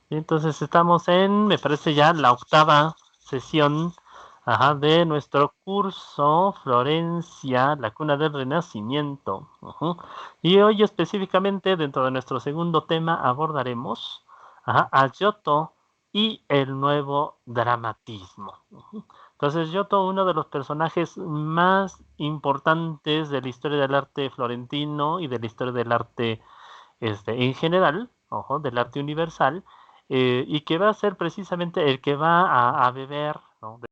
Y entonces estamos en, me parece ya la octava sesión de nuestro curso Florencia, la cuna del Renacimiento. Y hoy específicamente dentro de nuestro segundo tema abordaremos a Giotto y el nuevo dramatismo. Entonces Giotto, uno de los personajes más importantes de la historia del arte florentino y de la historia del arte en general, del arte universal, y que va a ser precisamente el que va a beber, ¿no?, de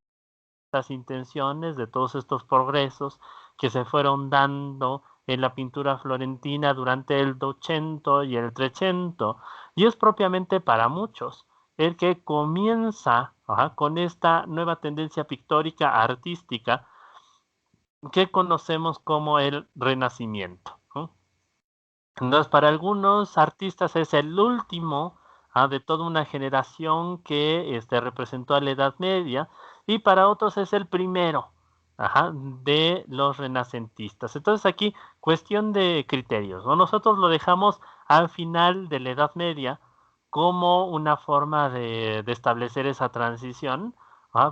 estas intenciones, de todos estos progresos que se fueron dando en la pintura florentina durante el 200 y el 300, y es propiamente para muchos el que comienza con esta nueva tendencia pictórica artística que conocemos como el Renacimiento, ¿no? Entonces, para algunos artistas es el último de toda una generación que representó a la Edad Media, y para otros es el primero de los renacentistas. Entonces aquí, cuestión de criterios, ¿no? Nosotros lo dejamos al final de la Edad Media como una forma de establecer esa transición,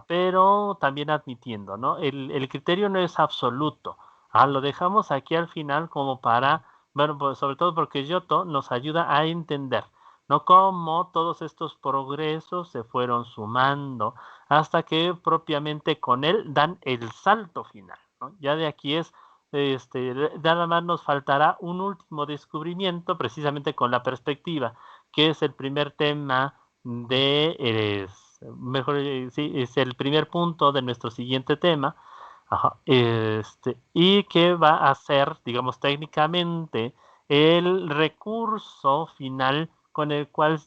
pero también admitiendo, ¿no? El criterio no es absoluto. Lo dejamos aquí al final como para, bueno, pues sobre todo porque Giotto nos ayuda a entender, ¿no?, cómo todos estos progresos se fueron sumando hasta que propiamente con él dan el salto final, ¿no? Ya de aquí es, nada más nos faltará un último descubrimiento precisamente con la perspectiva, que es el primer tema de, mejor, sí, es el primer punto de nuestro siguiente tema. Y que va a ser, digamos, técnicamente el recurso final con el cual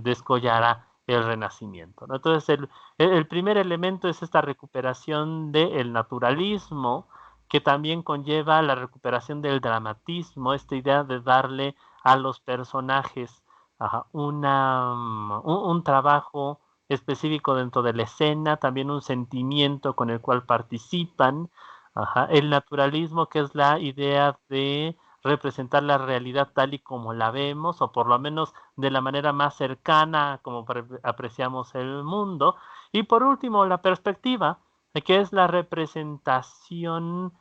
descollará el Renacimiento, ¿no? Entonces, el primer elemento es esta recuperación del naturalismo, que también conlleva la recuperación del dramatismo, esta idea de darle a los personajes un trabajo específico dentro de la escena, también un sentimiento con el cual participan. El naturalismo, que es la idea de representar la realidad tal y como la vemos, o por lo menos de la manera más cercana como apreciamos el mundo. Y por último, la perspectiva, que es la representación,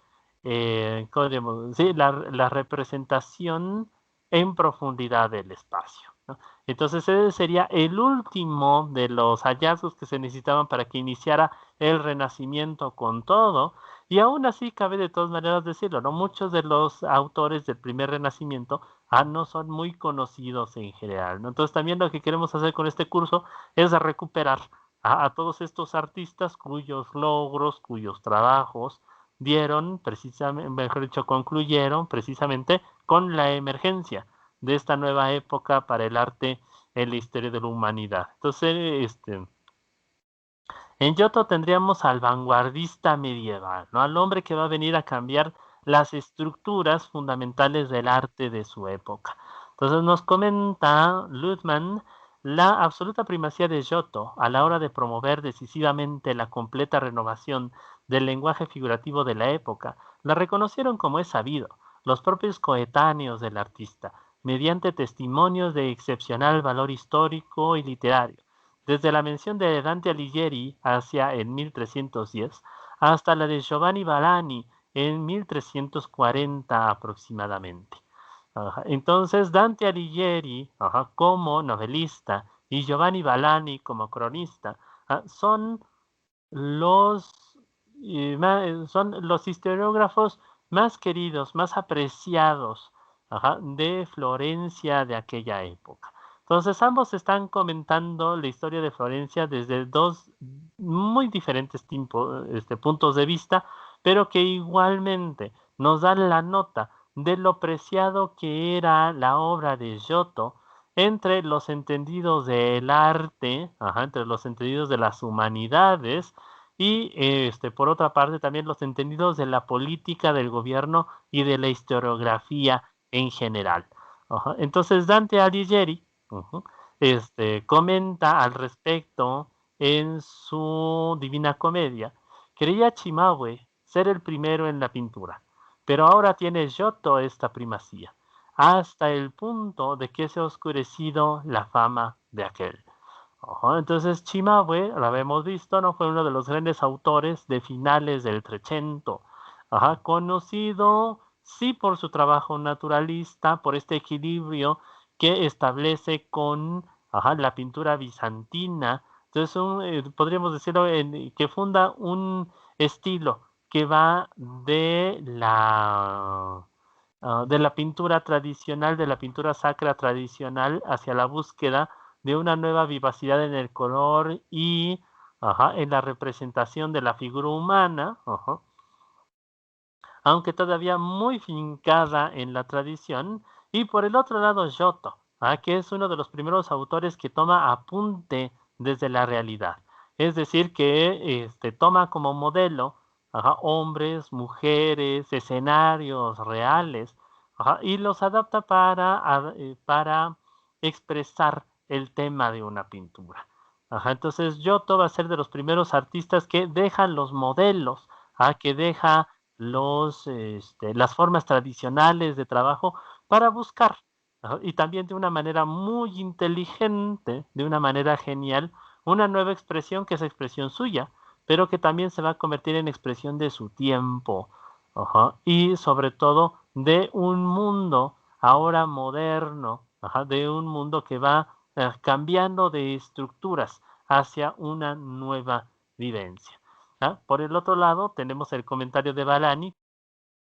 sí, la representación en profundidad del espacio, ¿no? Entonces ese sería el último de los hallazgos que se necesitaban para que iniciara el Renacimiento con todo. Y aún así cabe de todas maneras decirlo, ¿no? Muchos de los autores del primer Renacimiento no son muy conocidos en general, ¿no? Entonces también lo que queremos hacer con este curso es recuperar a todos estos artistas cuyos logros, cuyos trabajos dieron precisamente, mejor dicho, concluyeron precisamente con la emergencia de esta nueva época para el arte en la historia de la humanidad. Entonces, en Giotto tendríamos al vanguardista medieval, ¿no?, al hombre que va a venir a cambiar las estructuras fundamentales del arte de su época. Entonces nos comenta Luthmann la absoluta primacía de Giotto a la hora de promover decisivamente la completa renovación del lenguaje figurativo de la época. La reconocieron, como es sabido, los propios coetáneos del artista, mediante testimonios de excepcional valor histórico y literario, desde la mención de Dante Alighieri hacia en 1310 hasta la de Giovanni Villani en 1340 aproximadamente. Entonces, Dante Alighieri como novelista y Giovanni Villani como cronista son los, son los historiógrafos más queridos, más apreciados de Florencia de aquella época. Entonces, ambos están comentando la historia de Florencia desde dos muy diferentes puntos de vista, pero que igualmente nos dan la nota de lo preciado que era la obra de Giotto entre los entendidos del arte, entre los entendidos de las humanidades, y por otra parte también los entendidos de la política del gobierno y de la historiografía en general. Entonces Dante Alighieri comenta al respecto en su Divina Comedia: creía Cimabue ser el primero en la pintura, pero ahora tiene Giotto esta primacía. hasta el punto de que se ha oscurecido la fama de aquel. Ajá, entonces Cimabue, lo habíamos visto, ¿no? Fue uno de los grandes autores de finales del Trecento. Ajá, conocido, sí, por su trabajo naturalista, por este equilibrio que establece con la pintura bizantina. Entonces, podríamos decirlo, que funda un estilo que va de la pintura tradicional, de la pintura sacra tradicional, hacia la búsqueda de una nueva vivacidad en el color y en la representación de la figura humana, aunque todavía muy fincada en la tradición. Y por el otro lado, Giotto, que es uno de los primeros autores que toma apunte desde la realidad. Es decir, que toma como modelo hombres, mujeres, escenarios reales, y los adapta para expresar el tema de una pintura. Entonces, Giotto va a ser de los primeros artistas que dejan los modelos, que deja las formas tradicionales de trabajo para buscar, y también de una manera muy inteligente, de una manera genial, una nueva expresión que es expresión suya, pero que también se va a convertir en expresión de su tiempo, y sobre todo de un mundo ahora moderno, de un mundo que va cambiando de estructuras hacia una nueva vivencia. Por el otro lado, tenemos el comentario de Balani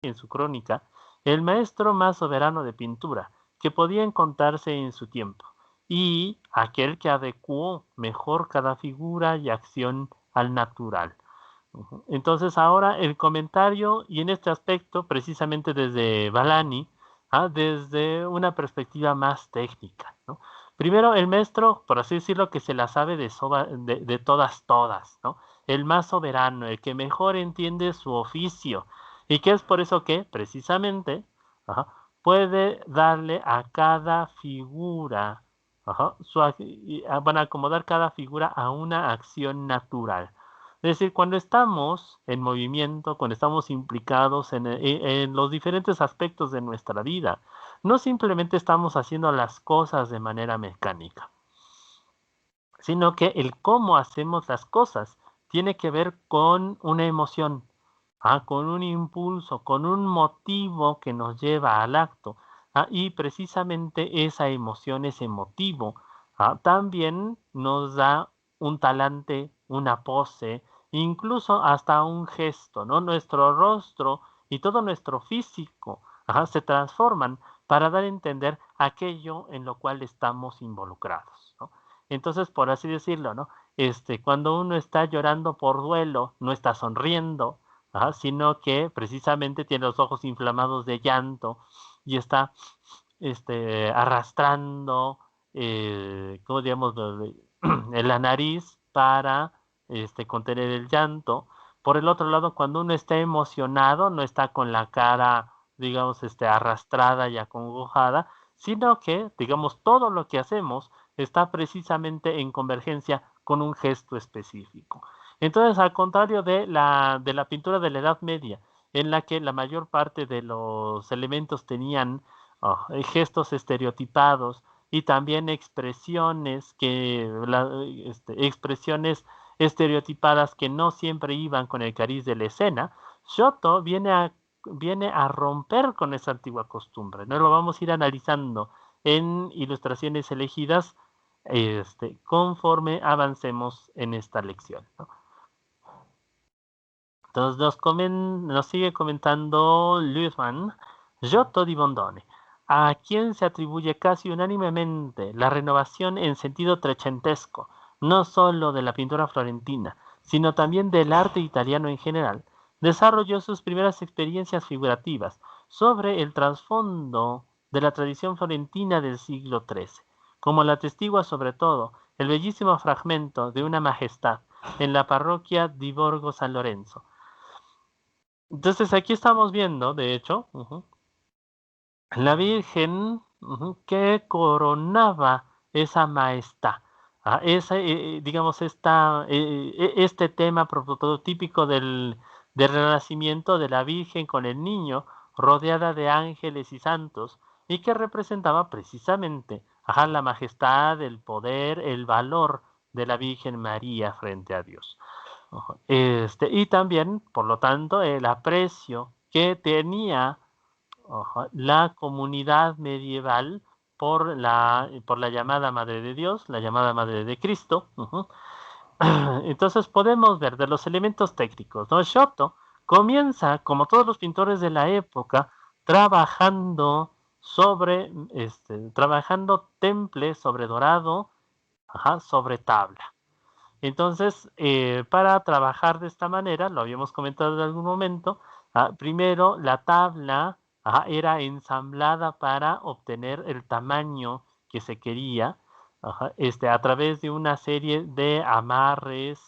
en su crónica, el maestro más soberano de pintura que podía encontrarse en su tiempo, y aquel que adecuó mejor cada figura y acción al natural. Entonces ahora el comentario, y en este aspecto, precisamente desde Balani, desde una perspectiva más técnica, ¿no? Primero, el maestro, por así decirlo, que se la sabe de todas, ¿no? El más soberano, el que mejor entiende su oficio, y que es por eso que, precisamente, ajá, puede darle a cada figura, van a acomodar cada figura a una acción natural. Es decir, cuando estamos en movimiento, cuando estamos implicados en los diferentes aspectos de nuestra vida, no simplemente estamos haciendo las cosas de manera mecánica, sino que el cómo hacemos las cosas tiene que ver con una emoción, con un impulso, con un motivo que nos lleva al acto. Y precisamente esa emoción, ese motivo, también nos da un talante, una pose, incluso hasta un gesto, ¿no? Nuestro rostro y todo nuestro físico, se transforman para dar a entender aquello en lo cual estamos involucrados, ¿no? Entonces, por así decirlo, ¿no? Cuando uno está llorando por duelo, no está sonriendo, sino que precisamente tiene los ojos inflamados de llanto y está arrastrando, ¿cómo digamos? La nariz para contener el llanto. Por el otro lado, cuando uno está emocionado, no está con la cara, digamos, arrastrada y acongojada, sino que, digamos, todo lo que hacemos está precisamente en convergencia con un gesto específico. Entonces, al contrario de la pintura de la Edad Media, en la que la mayor parte de los elementos tenían gestos estereotipados y también expresiones estereotipadas que no siempre iban con el cariz de la escena, Giotto viene a romper con esa antigua costumbre, ¿no? Lo vamos a ir analizando en ilustraciones elegidas conforme avancemos en esta lección, ¿no? Entonces nos sigue comentando Luisman, Giotto di Bondone, a quien se atribuye casi unánimemente la renovación en sentido trecentesco, no solo de la pintura florentina, sino también del arte italiano en general. Desarrolló sus primeras experiencias figurativas sobre el trasfondo de la tradición florentina del siglo XIII, como la atestigua sobre todo el bellísimo fragmento de una majestad en la parroquia di Borgo San Lorenzo. Entonces aquí estamos viendo, de hecho, la Virgen que coronaba esa majestad. Digamos, este tema prototípico del Renacimiento de la Virgen con el niño, rodeada de ángeles y santos, y que representaba precisamente la majestad, el poder, el valor de la Virgen María frente a Dios. Y también, por lo tanto, el aprecio que tenía la comunidad medieval por la llamada Madre de Dios, la llamada Madre de Cristo. Entonces podemos ver de los elementos técnicos, ¿no? Giotto comienza, como todos los pintores de la época, trabajando trabajando temple sobre dorado, sobre tabla. Entonces, para trabajar de esta manera, lo habíamos comentado en algún momento, primero la tabla era ensamblada para obtener el tamaño que se quería, a través de una serie de amarres,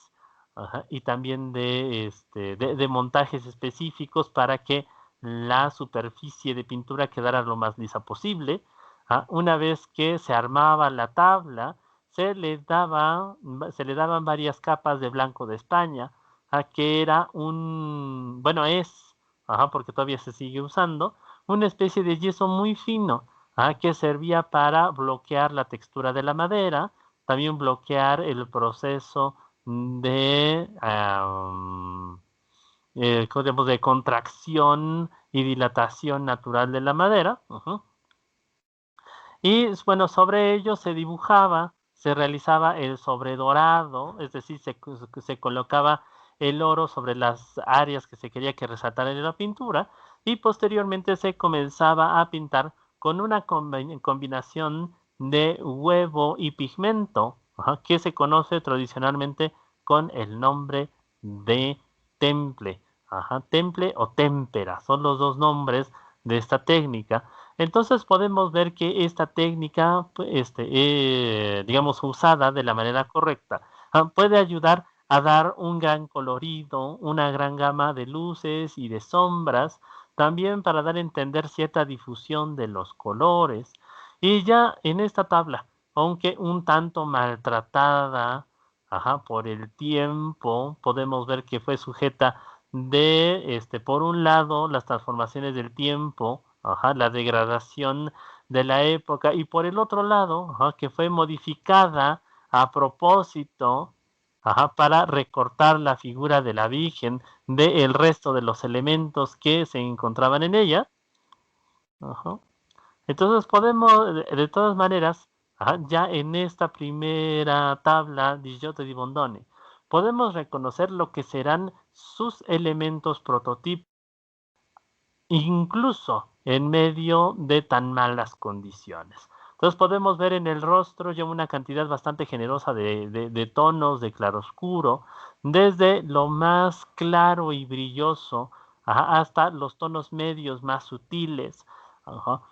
y también de montajes específicos para que la superficie de pintura quedara lo más lisa posible. Una vez que se armaba la tabla, se le daban varias capas de blanco de España, que era bueno, porque todavía se sigue usando, una especie de yeso muy fino, que servía para bloquear la textura de la madera, también bloquear el proceso de, de contracción y dilatación natural de la madera. Y bueno, sobre ello se dibujaba, se realizaba el sobredorado, es decir, se colocaba el oro sobre las áreas que se quería que resaltaran en la pintura, y posteriormente se comenzaba a pintar con una combinación de huevo y pigmento, que se conoce tradicionalmente con el nombre de temple. Temple o témpera, son los dos nombres de esta técnica. Entonces podemos ver que esta técnica, digamos, usada de la manera correcta, puede ayudar a dar un gran colorido, una gran gama de luces y de sombras, también para dar a entender cierta difusión de los colores. Y ya en esta tabla, aunque un tanto maltratada, por el tiempo, podemos ver que fue sujeta por un lado, las transformaciones del tiempo, la degradación de la época, y por el otro lado, que fue modificada a propósito, para recortar la figura de la Virgen del resto de los elementos que se encontraban en ella. Entonces podemos, de todas maneras, ya en esta primera tabla di Giotto di Bondone, podemos reconocer lo que serán sus elementos prototipos, incluso en medio de tan malas condiciones. Entonces podemos ver en el rostro ya una cantidad bastante generosa de tonos de claroscuro, desde lo más claro y brilloso, hasta los tonos medios más sutiles.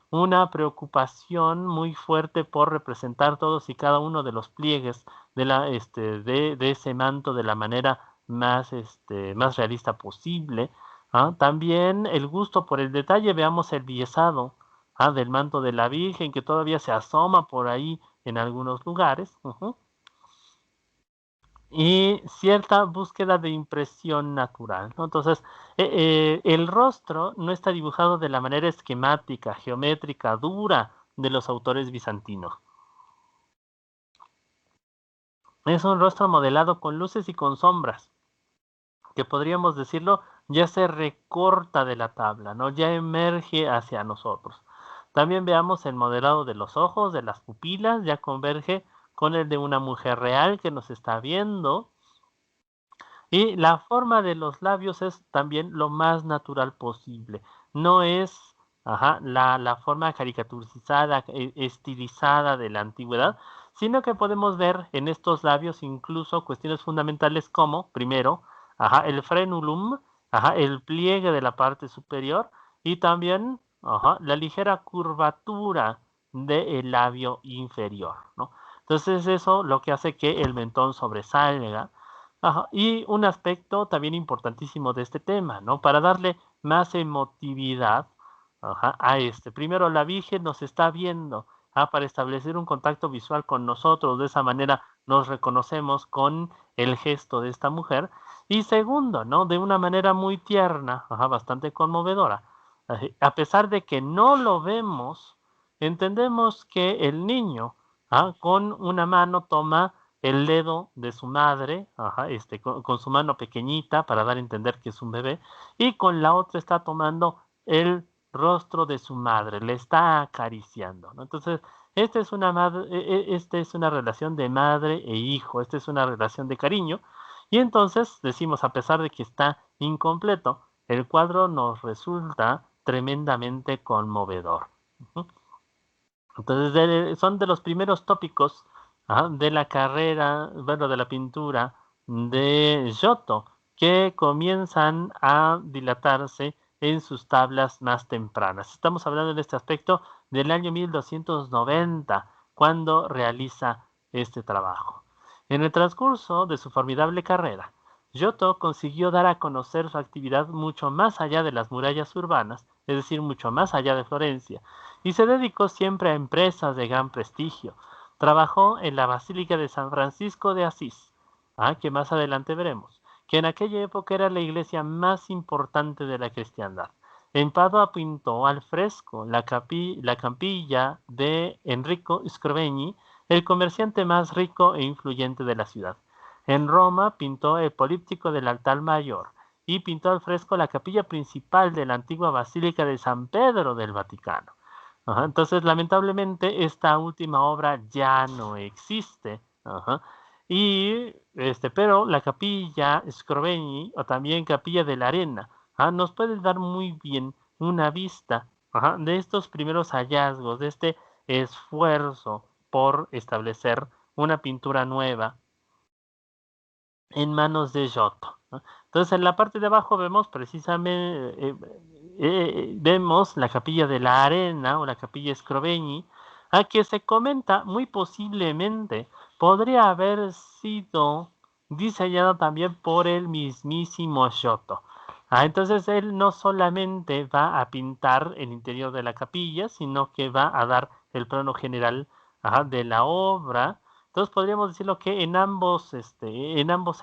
Una preocupación muy fuerte por representar todos y cada uno de los pliegues de ese manto de la manera más realista posible. También el gusto por el detalle, veamos el biesado del manto de la Virgen, que todavía se asoma por ahí en algunos lugares. Y cierta búsqueda de impresión natural, ¿no? Entonces, el rostro no está dibujado de la manera esquemática, geométrica, dura de los autores bizantinos. Es un rostro modelado con luces y con sombras, que podríamos decirlo, ya se recorta de la tabla, ¿no? Ya emerge hacia nosotros. También veamos el modelado de los ojos, de las pupilas, ya converge con el de una mujer real que nos está viendo. Y la forma de los labios es también lo más natural posible. No es la forma caricaturizada, estilizada de la antigüedad, sino que podemos ver en estos labios incluso cuestiones fundamentales como, primero, el frenulum, el pliegue de la parte superior, y también la ligera curvatura del labio inferior, ¿no? Entonces eso lo que hace que el mentón sobresalga. Y un aspecto también importantísimo de este tema, ¿no? Para darle más emotividad a este. Primero, la Virgen nos está viendo, para establecer un contacto visual con nosotros. De esa manera nos reconocemos con el gesto de esta mujer. Y segundo, ¿no? De una manera muy tierna, bastante conmovedora. A pesar de que no lo vemos, entendemos que el niño con una mano toma el dedo de su madre, con su mano pequeñita para dar a entender que es un bebé, y con la otra está tomando el rostro de su madre, le está acariciando, ¿no? Entonces, esta es una relación de madre e hijo, esta es una relación de cariño, y entonces decimos, a pesar de que está incompleto, el cuadro nos resulta tremendamente conmovedor. Ujú. Entonces, son de los primeros tópicos de la carrera, bueno, de la pintura de Giotto, que comienzan a dilatarse en sus tablas más tempranas. Estamos hablando en este aspecto del año 1290, cuando realiza este trabajo. En el transcurso de su formidable carrera, Giotto consiguió dar a conocer su actividad mucho más allá de las murallas urbanas, es decir, mucho más allá de Florencia, y se dedicó siempre a empresas de gran prestigio. Trabajó en la Basílica de San Francisco de Asís, que más adelante veremos, que en aquella época era la iglesia más importante de la cristiandad. En Padua pintó al fresco la capilla de Enrico Scrovegni, el comerciante más rico e influyente de la ciudad. En Roma pintó el políptico del altar mayor y pintó al fresco la capilla principal de la antigua Basílica de San Pedro del Vaticano. Entonces, lamentablemente, esta última obra ya no existe. Y pero la capilla Scrovegni, o también capilla de la Arena, nos puede dar muy bien una vista de estos primeros hallazgos, de este esfuerzo por establecer una pintura nueva en manos de Giotto, ¿no? Entonces, en la parte de abajo vemos precisamente, vemos la capilla de la Arena o la capilla Scrovegni, a que se comenta muy posiblemente podría haber sido diseñado también por el mismísimo Giotto. Entonces, él no solamente va a pintar el interior de la capilla, sino que va a dar el plano general de la obra. Entonces podríamos decirlo que en ambos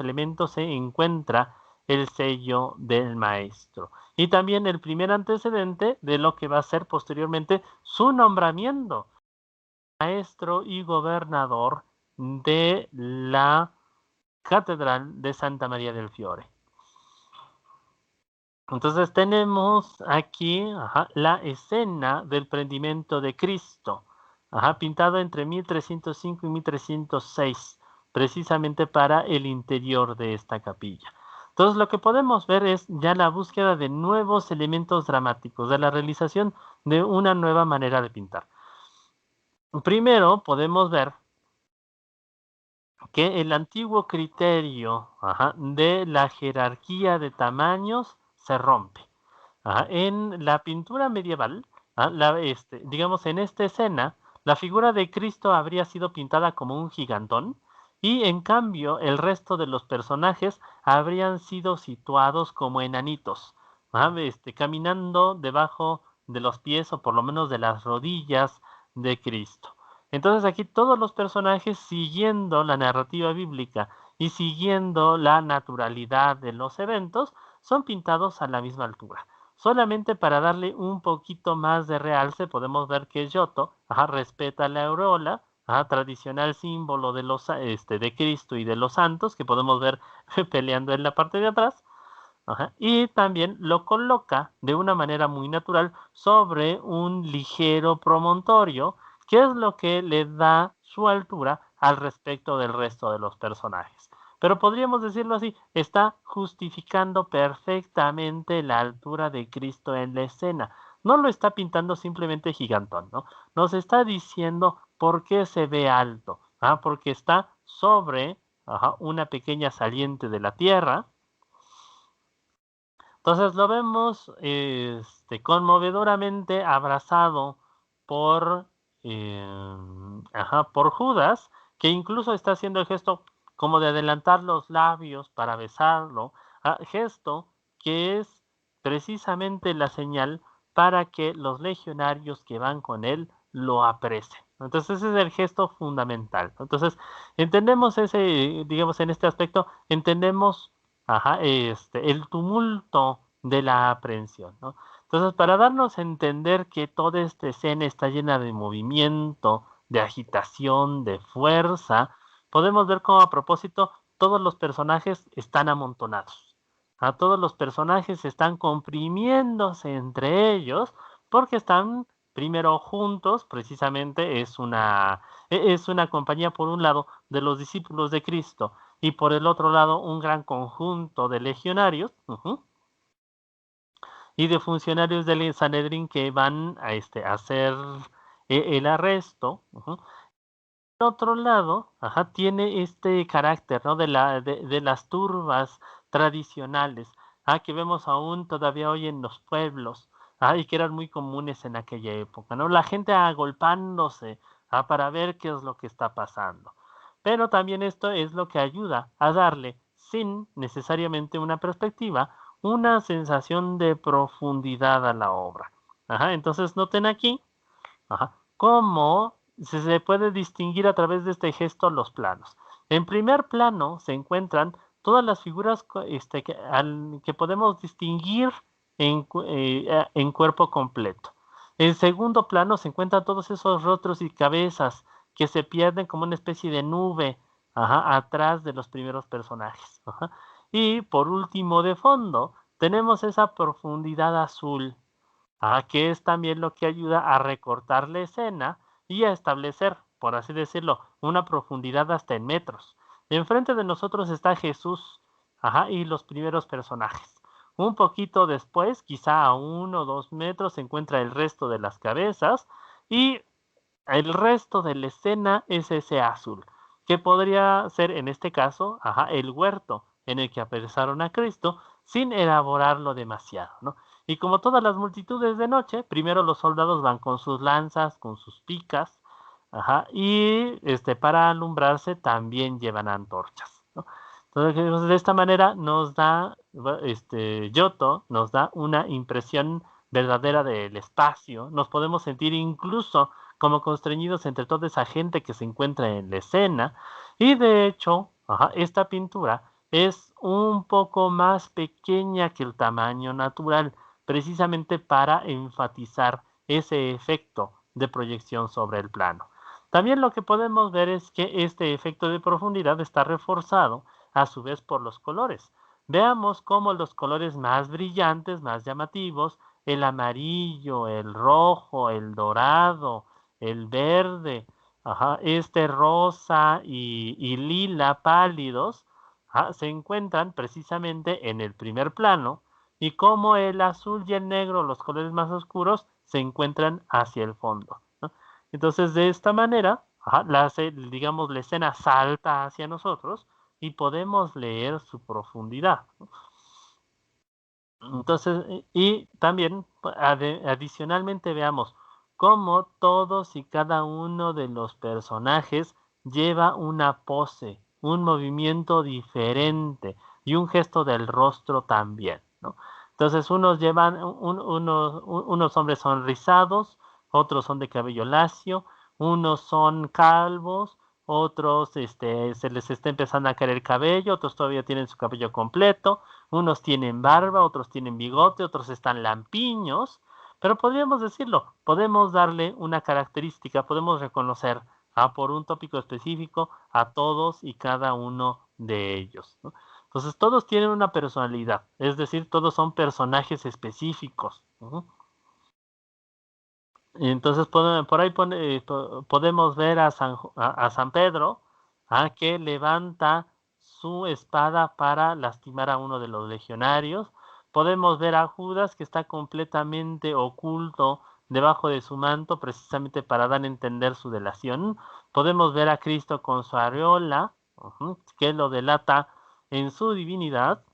elementos se encuentra el sello del maestro. Y también el primer antecedente de lo que va a ser posteriormente su nombramiento, maestro y gobernador de la Catedral de Santa María del Fiore. Entonces tenemos aquí la escena del prendimiento de Cristo, pintado entre 1305 y 1306, precisamente para el interior de esta capilla. Entonces lo que podemos ver es ya la búsqueda de nuevos elementos dramáticos, de la realización de una nueva manera de pintar. Primero podemos ver que el antiguo criterio de la jerarquía de tamaños se rompe. En la pintura medieval, digamos en esta escena, la figura de Cristo habría sido pintada como un gigantón y en cambio el resto de los personajes habrían sido situados como enanitos, caminando debajo de los pies o por lo menos de las rodillas de Cristo. Entonces aquí todos los personajes siguiendo la narrativa bíblica y siguiendo la naturalidad de los eventos son pintados a la misma altura. Solamente para darle un poquito más de realce podemos ver que Giotto respeta la aureola, tradicional símbolo de de Cristo y de los santos que podemos ver peleando en la parte de atrás. Y también lo coloca de una manera muy natural sobre un ligero promontorio, que es lo que le da su altura al respecto del resto de los personajes. Pero podríamos decirlo así, está justificando perfectamente la altura de Cristo en la escena. No lo está pintando simplemente gigantón, ¿no? Nos está diciendo por qué se ve alto, porque está sobre una pequeña saliente de la tierra. Entonces lo vemos conmovedoramente abrazado por, por Judas, que incluso está haciendo el gesto como de adelantar los labios para besarlo, gesto que es precisamente la señal para que los legionarios que van con él lo aprecien. Entonces ese es el gesto fundamental. Entonces entendemos digamos en este aspecto, entendemos el tumulto de la aprehensión, ¿no? Entonces, para darnos a entender que toda esta escena está llena de movimiento, de agitación, de fuerza, podemos ver cómo a propósito todos los personajes están amontonados. A todos los personajes están comprimiéndose entre ellos porque están primero juntos, precisamente es una compañía por un lado de los discípulos de Cristo y por el otro lado un gran conjunto de legionarios y de funcionarios del Sanedrín que van a hacer el arresto. Por otro lado, tiene este carácter, ¿no? De las turbas tradicionales, que vemos aún todavía hoy en los pueblos, y que eran muy comunes en aquella época, ¿no? La gente agolpándose, para ver qué es lo que está pasando. Pero también esto es lo que ayuda a darle, sin necesariamente una perspectiva, una sensación de profundidad a la obra. Entonces noten aquí, cómo se puede distinguir a través de este gesto los planos. En primer plano se encuentran todas las figuras que podemos distinguir en cuerpo completo. En segundo plano se encuentran todos esos rostros y cabezas que se pierden como una especie de nube atrás de los primeros personajes. Y por último, de fondo, tenemos esa profundidad azul, que es también lo que ayuda a recortar la escena y a establecer, por así decirlo, una profundidad hasta en metros. Enfrente de nosotros está Jesús, y los primeros personajes. Un poquito después, quizá a 1 o 2 metros, se encuentra el resto de las cabezas y el resto de la escena es ese azul, que podría ser en este caso, el huerto en el que apresaron a Cristo sin elaborarlo demasiado, ¿no? Y como todas las multitudes de noche, primero los soldados van con sus lanzas, con sus picas, y para alumbrarse también llevan antorchas, ¿no? Entonces, de esta manera nos da, Giotto nos da una impresión verdadera del espacio, nos podemos sentir incluso como constreñidos entre toda esa gente que se encuentra en la escena, y de hecho, esta pintura es un poco más pequeña que el tamaño natural, precisamente para enfatizar ese efecto de proyección sobre el plano. También lo que podemos ver es que este efecto de profundidad está reforzado a su vez por los colores. Veamos cómo los colores más brillantes, más llamativos, el amarillo, el rojo, el dorado, el verde, este rosa y lila pálidos, se encuentran precisamente en el primer plano, y como el azul y el negro, los colores más oscuros, se encuentran hacia el fondo, ¿no? Entonces, de esta manera, digamos, la escena salta hacia nosotros y podemos leer su profundidad, ¿no? Entonces, y también adicionalmente veamos cómo todos y cada uno de los personajes lleva una pose, un movimiento diferente y un gesto del rostro también, ¿no? Entonces, unos llevan, unos hombres son rizados, otros son de cabello lacio, unos son calvos, otros se les está empezando a caer el cabello, otros todavía tienen su cabello completo, unos tienen barba, otros tienen bigote, otros están lampiños, pero podríamos decirlo, podemos darle una característica, podemos reconocer por un tópico específico a todos y cada uno de ellos, ¿no? Entonces todos tienen una personalidad, es decir, todos son personajes específicos. Y entonces por ahí podemos ver a San Pedro, que levanta su espada para lastimar a uno de los legionarios. Podemos ver a Judas que está completamente oculto debajo de su manto, precisamente para dar a entender su delación. Podemos ver a Cristo con su aureola, que lo delata en su divinidad.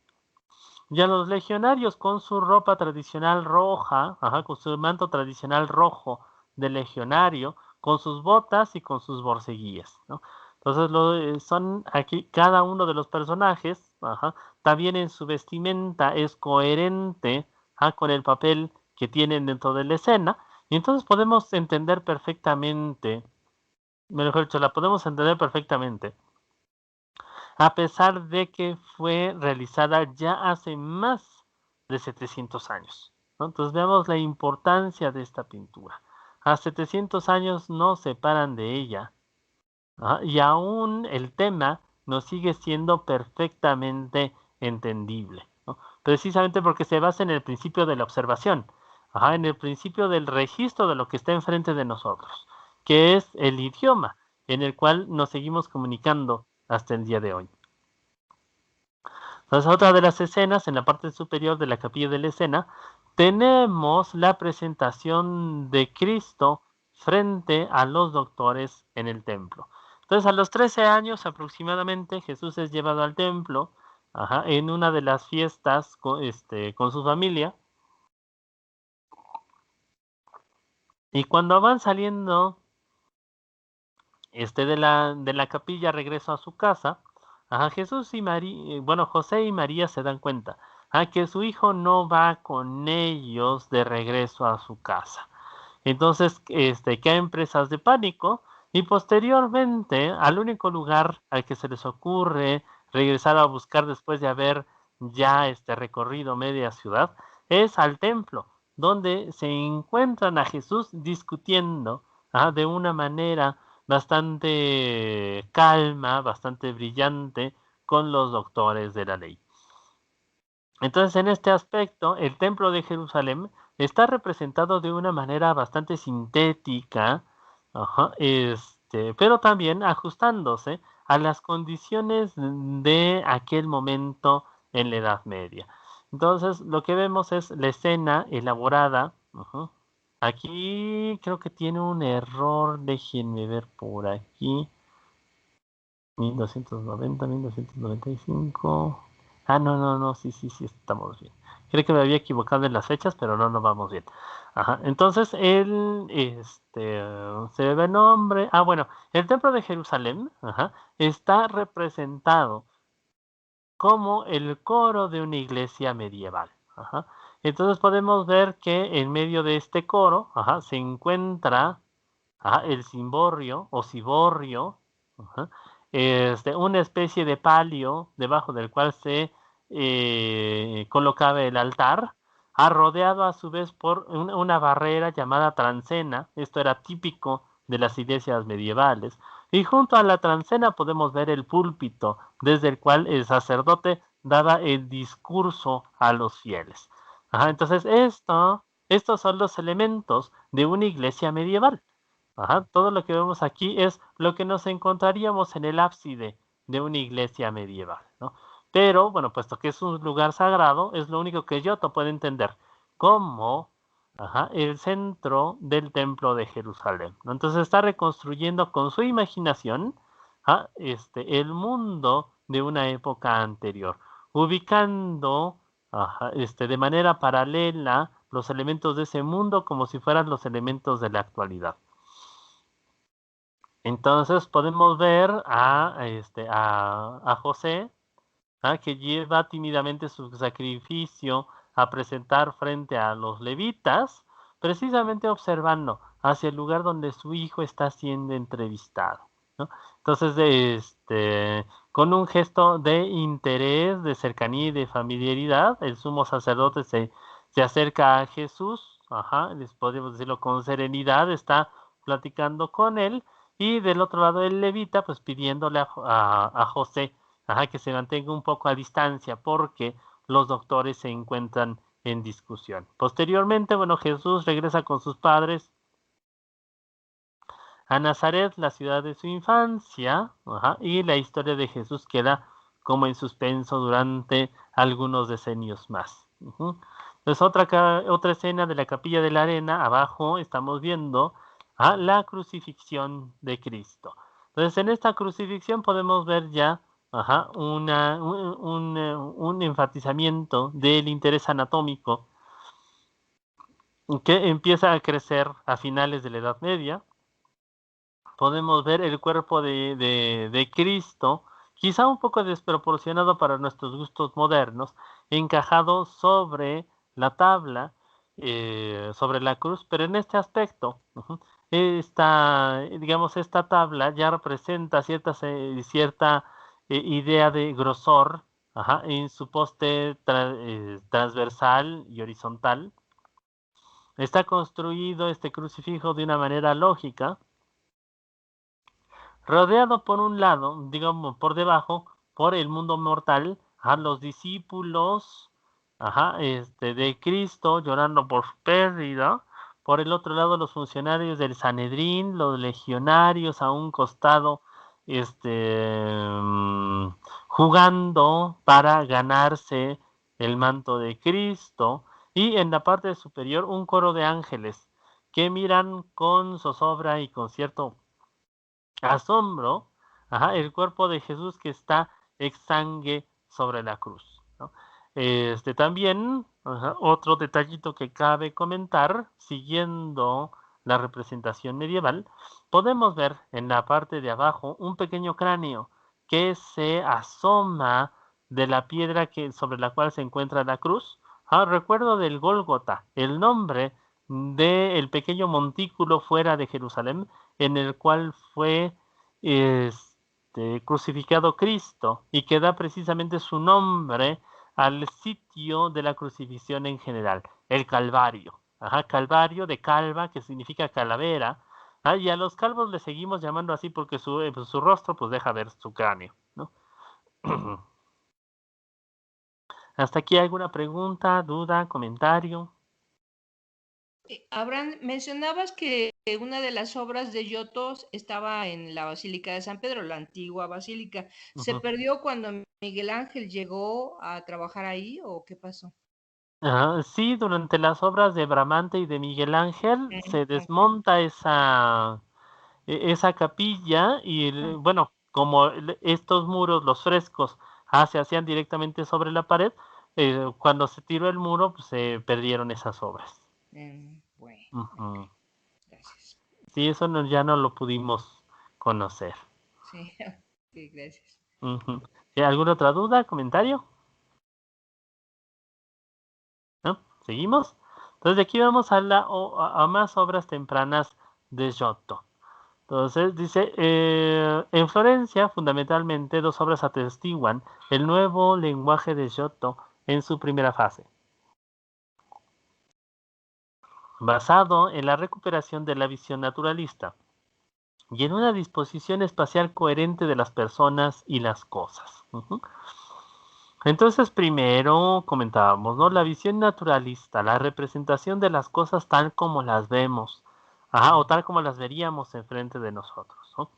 Y a los legionarios con su ropa tradicional roja, con su manto tradicional rojo de legionario, con sus botas y con sus borceguías, ¿no? Entonces son aquí cada uno de los personajes, también en su vestimenta es coherente, con el papel que tienen dentro de la escena, y entonces podemos entender perfectamente, mejor dicho, la podemos entender perfectamente, a pesar de que fue realizada ya hace más de 700 años. ¿no? Entonces veamos la importancia de esta pintura. A 700 años nos separan de ella, y aún el tema nos sigue siendo perfectamente entendible, ¿no? Precisamente porque se basa en el principio de la observación, en el principio del registro de lo que está enfrente de nosotros, que es el idioma en el cual nos seguimos comunicando hasta el día de hoy. Entonces, otra de las escenas, en la parte superior de la capilla de la escena, tenemos la presentación de Cristo frente a los doctores en el templo. Entonces, a los 13 años aproximadamente, Jesús es llevado al templo, en una de las fiestas con su familia. Y cuando van saliendo de la capilla, regreso a su casa, Jesús y María, bueno, José y María se dan cuenta que su hijo no va con ellos de regreso a su casa. Entonces, caen presas de pánico y posteriormente al único lugar al que se les ocurre regresar a buscar después de haber ya recorrido media ciudad es al templo, donde se encuentran a Jesús discutiendo de una manera bastante calma, bastante brillante con los doctores de la ley. Entonces, en este aspecto, el templo de Jerusalén está representado de una manera bastante sintética, pero también ajustándose a las condiciones de aquel momento en la Edad Media. Entonces, lo que vemos es la escena elaborada. Aquí creo que tiene un error, déjenme ver por aquí. 1290, 1295. No, sí, estamos bien. Creo que me había equivocado en las fechas, pero no vamos bien. Entonces, se ve nombre. Bueno, el templo de Jerusalén, está representado como el coro de una iglesia medieval. Entonces podemos ver que en medio de este coro, se encuentra el cimborrio o ciborrio, una especie de palio debajo del cual se colocaba el altar, rodeado a su vez por una barrera llamada transena. Esto era típico de las iglesias medievales. Y junto a la transena podemos ver el púlpito, desde el cual el sacerdote daba el discurso a los fieles. Entonces estos son los elementos de una iglesia medieval. Todo lo que vemos aquí es lo que nos encontraríamos en el ábside de una iglesia medieval, ¿no? Pero, bueno, puesto que es un lugar sagrado, es lo único que Giotto puede entender como el centro del templo de Jerusalén, ¿no? Entonces está reconstruyendo con su imaginación el mundo de una época anterior, ubicando de manera paralela los elementos de ese mundo como si fueran los elementos de la actualidad. Entonces podemos ver a José, que lleva tímidamente su sacrificio a presentar frente a los levitas, precisamente observando hacia el lugar donde su hijo está siendo entrevistado, ¿no? Entonces, con un gesto de interés, de cercanía y de familiaridad, el sumo sacerdote se acerca a Jesús, les podemos decirlo con serenidad, está platicando con él, y del otro lado el levita, pues pidiéndole a José que se mantenga un poco a distancia porque los doctores se encuentran en discusión. Posteriormente, bueno, Jesús regresa con sus padres a Nazaret, la ciudad de su infancia, y la historia de Jesús queda como en suspenso durante algunos decenios más. Entonces, otra escena de la capilla de la arena, abajo estamos viendo la crucifixión de Cristo. Entonces, en esta crucifixión podemos ver ya un enfatizamiento del interés anatómico que empieza a crecer a finales de la Edad Media. Podemos ver el cuerpo de Cristo, quizá un poco desproporcionado para nuestros gustos modernos, encajado sobre la tabla, sobre la cruz, pero en este aspecto, esta tabla ya representa cierta idea de grosor en su poste transversal y horizontal. Está construido este crucifijo de una manera lógica, rodeado por un lado, digamos por debajo, por el mundo mortal, a los discípulos, de Cristo llorando por su pérdida. Por el otro lado, los funcionarios del Sanedrín, los legionarios a un costado, jugando para ganarse el manto de Cristo. Y en la parte superior, un coro de ángeles que miran con zozobra y con cierto asombro, el cuerpo de Jesús que está exsangue sobre la cruz, ¿no? También, otro detallito que cabe comentar, siguiendo la representación medieval, podemos ver en la parte de abajo un pequeño cráneo que se asoma de la piedra sobre la cual se encuentra la cruz. Recuerdo del Gólgota, el nombre del pequeño montículo fuera de Jerusalén, en el cual fue crucificado Cristo, y que da precisamente su nombre al sitio de la crucifixión en general, el Calvario. Calvario de calva, que significa calavera. Y a los calvos le seguimos llamando así porque su rostro pues deja ver su cráneo, ¿no? ¿Hasta aquí alguna pregunta, duda, comentario? Abraham, mencionabas que una de las obras de Giotto estaba en la Basílica de San Pedro, la antigua basílica. ¿Se perdió cuando Miguel Ángel llegó a trabajar ahí o qué pasó? Sí, durante las obras de Bramante y de Miguel Ángel se desmonta esa capilla y bueno, como estos muros, los frescos, se hacían directamente sobre la pared, cuando se tiró el muro, pues se perdieron esas obras. Bueno, Ujú. gracias. Sí, eso ya no lo pudimos conocer. Sí, ok, gracias. Ujú. ¿Sí, alguna otra duda, comentario? ¿No? ¿Seguimos? Entonces de aquí vamos a más obras tempranas de Giotto. Entonces dice, en Florencia fundamentalmente dos obras atestiguan el nuevo lenguaje de Giotto en su primera fase, basado en la recuperación de la visión naturalista y en una disposición espacial coherente de las personas y las cosas. Entonces, primero comentábamos, ¿no? La visión naturalista, la representación de las cosas tal como las vemos, o tal como las veríamos enfrente de nosotros, ¿no?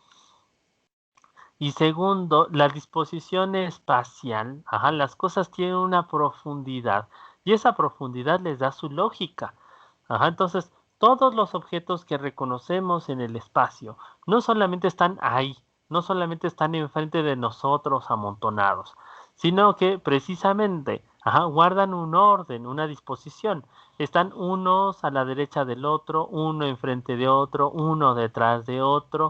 Y segundo, la disposición espacial, las cosas tienen una profundidad y esa profundidad les da su lógica. Entonces, todos los objetos que reconocemos en el espacio no solamente están ahí, no solamente están enfrente de nosotros amontonados, sino que precisamente, guardan un orden, una disposición. Están unos a la derecha del otro, uno enfrente de otro, uno detrás de otro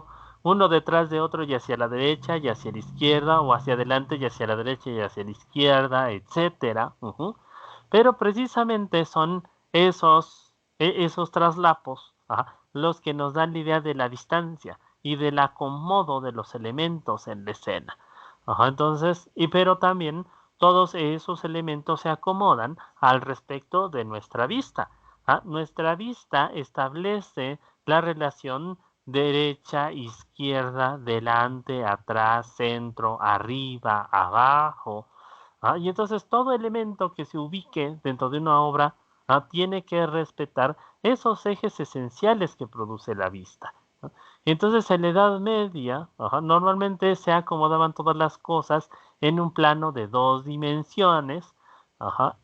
y hacia la derecha y hacia la izquierda, o hacia adelante y hacia la derecha y hacia la izquierda, etcétera. Pero precisamente son esos traslapos, los que nos dan la idea de la distancia y del acomodo de los elementos en la escena. Entonces, pero también todos esos elementos se acomodan al respecto de nuestra vista. Nuestra vista establece la relación derecha, izquierda, delante, atrás, centro, arriba, abajo. Y entonces todo elemento que se ubique dentro de una obra tiene que respetar esos ejes esenciales que produce la vista, ¿no? Entonces en la Edad Media, normalmente se acomodaban todas las cosas en un plano de dos dimensiones,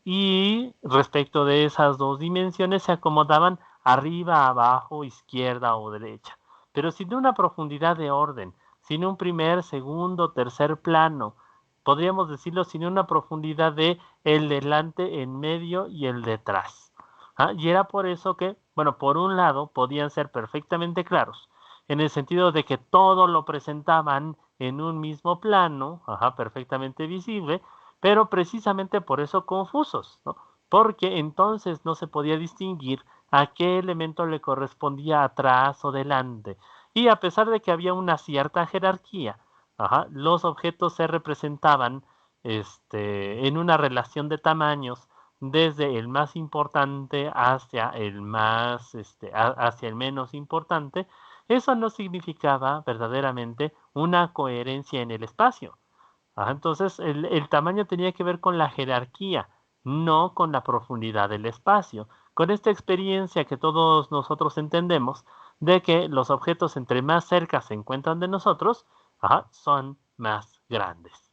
y respecto de esas dos dimensiones se acomodaban arriba, abajo, izquierda o derecha, pero sin una profundidad de orden, sin un primer, segundo, tercer plano, podríamos decirlo, sin una profundidad de el delante, en medio y el detrás. Y era por eso que, bueno, por un lado podían ser perfectamente claros, en el sentido de que todo lo presentaban en un mismo plano, perfectamente visible, pero precisamente por eso confusos, ¿no? Porque entonces no se podía distinguir a qué elemento le correspondía atrás o delante. Y a pesar de que había una cierta jerarquía, los objetos se representaban en una relación de tamaños desde el más importante hacia el más, hacia el menos importante, eso no significaba verdaderamente una coherencia en el espacio. Entonces, el tamaño tenía que ver con la jerarquía, no con la profundidad del espacio. Con esta experiencia que todos nosotros entendemos de que los objetos entre más cerca se encuentran de nosotros, son más grandes,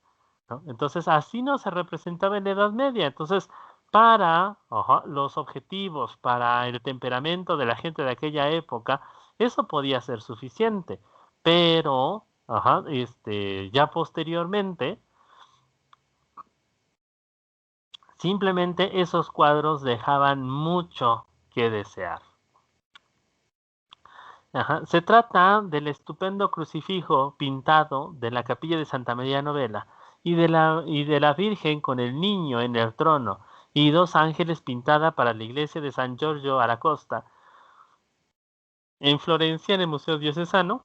¿no? Entonces, así no se representaba en la Edad Media. Entonces, para los objetivos, para el temperamento de la gente de aquella época, eso podía ser suficiente. Pero, ya posteriormente, simplemente esos cuadros dejaban mucho que desear. Se trata del estupendo crucifijo pintado de la capilla de Santa María Novella y de la Virgen con el niño en el trono y dos ángeles pintada para la iglesia de San Giorgio a la Costa en Florencia, en el Museo Diocesano,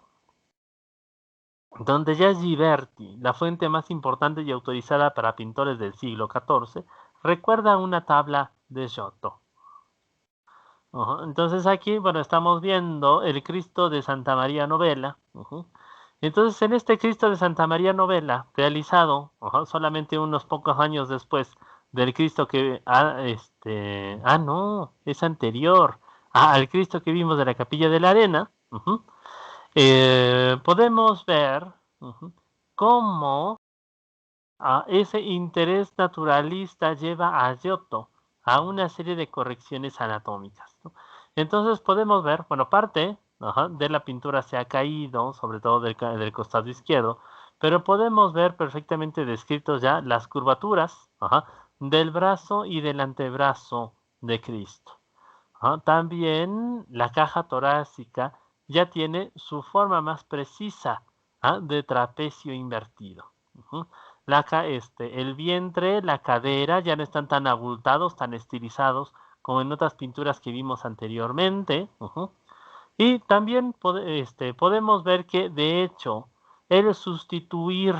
donde ya Ghiberti, la fuente más importante y autorizada para pintores del siglo XIV, recuerda una tabla de Giotto. Entonces aquí, bueno, estamos viendo el Cristo de Santa María Novella. Entonces, en este Cristo de Santa María Novella, realizado solamente unos pocos años después del Cristo que... no, es anterior al Cristo que vimos de la Capilla de la Arena. Podemos ver cómo ese interés naturalista lleva a Giotto a una serie de correcciones anatómicas, ¿no? Entonces podemos ver, bueno, parte de la pintura se ha caído, sobre todo del costado izquierdo, pero podemos ver perfectamente descritos ya las curvaturas del brazo y del antebrazo de Cristo. También la caja torácica ya tiene su forma más precisa de trapecio invertido. El vientre, la cadera ya no están tan abultados, tan estilizados como en otras pinturas que vimos anteriormente. Y también podemos ver que, de hecho, el sustituir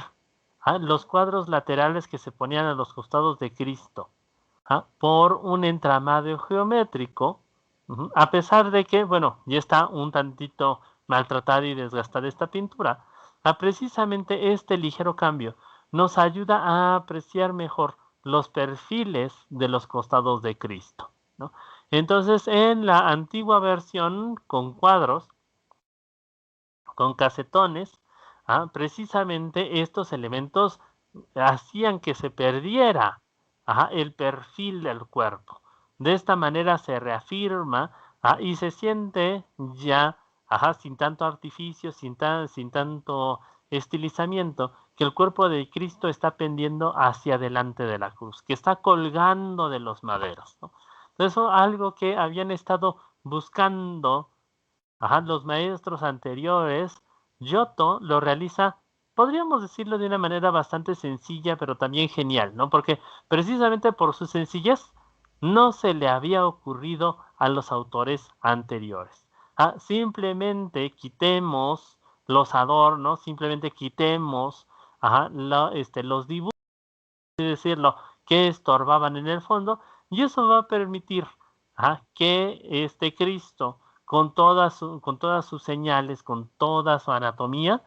los cuadros laterales que se ponían a los costados de Cristo por un entramado geométrico, a pesar de que, bueno, ya está un tantito maltratada y desgastada esta pintura, precisamente este ligero cambio nos ayuda a apreciar mejor los perfiles de los costados de Cristo, ¿no? Entonces, en la antigua versión con cuadros, con casetones, precisamente estos elementos hacían que se perdiera el perfil del cuerpo. De esta manera se reafirma y se siente ya sin tanto artificio, sin tanto estilizamiento, que el cuerpo de Cristo está pendiendo hacia delante de la cruz, que está colgando de los maderos, ¿no? Entonces, eso algo que habían estado buscando los maestros anteriores. Giotto lo realiza, podríamos decirlo de una manera bastante sencilla, pero también genial, ¿no? Porque precisamente por su sencillez no se le había ocurrido a los autores anteriores. Simplemente quitemos los adornos, simplemente quitemos los dibujos, es decirlo, que estorbaban en el fondo, y eso va a permitir que este Cristo, con todas sus señales, con toda su anatomía,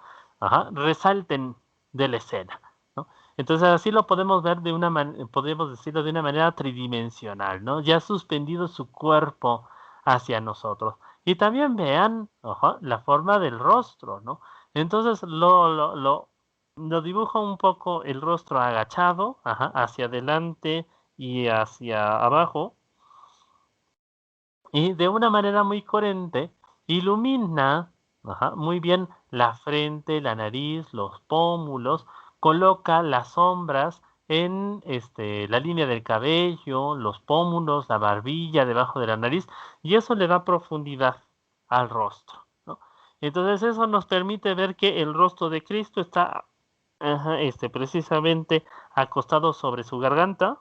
resalten de la escena, ¿no? Entonces así lo podemos ver podemos decirlo de una manera tridimensional, ¿no? Ya suspendido su cuerpo hacia nosotros. Y también vean la forma del rostro, ¿no? Entonces lo dibuja un poco el rostro agachado, hacia adelante y hacia abajo, y de una manera muy coherente ilumina muy bien la frente, la nariz, los pómulos, coloca las sombras en la línea del cabello, los pómulos, la barbilla, debajo de la nariz, y eso le da profundidad al rostro, ¿no? Entonces eso nos permite ver que el rostro de Cristo está precisamente acostado sobre su garganta.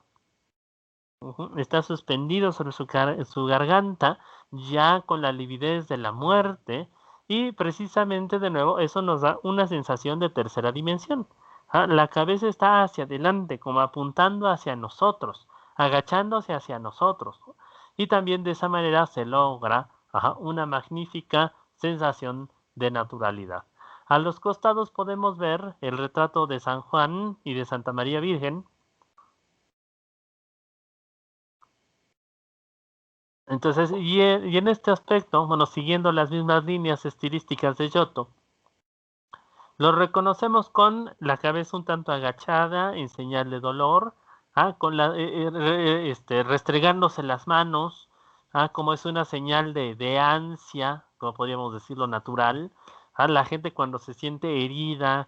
Está suspendido sobre su garganta, ya con la lividez de la muerte, y precisamente de nuevo eso nos da una sensación de tercera dimensión. La cabeza está hacia adelante, como apuntando hacia nosotros, agachándose hacia nosotros, ¿no? Y también de esa manera se logra una magnífica sensación de naturalidad. A los costados podemos ver el retrato de San Juan y de Santa María Virgen. Entonces, y en este aspecto, bueno, siguiendo las mismas líneas estilísticas de Giotto, lo reconocemos con la cabeza un tanto agachada en señal de dolor, con restregándose las manos, como es una señal de ansia, como podríamos decirlo, natural. La gente cuando se siente herida,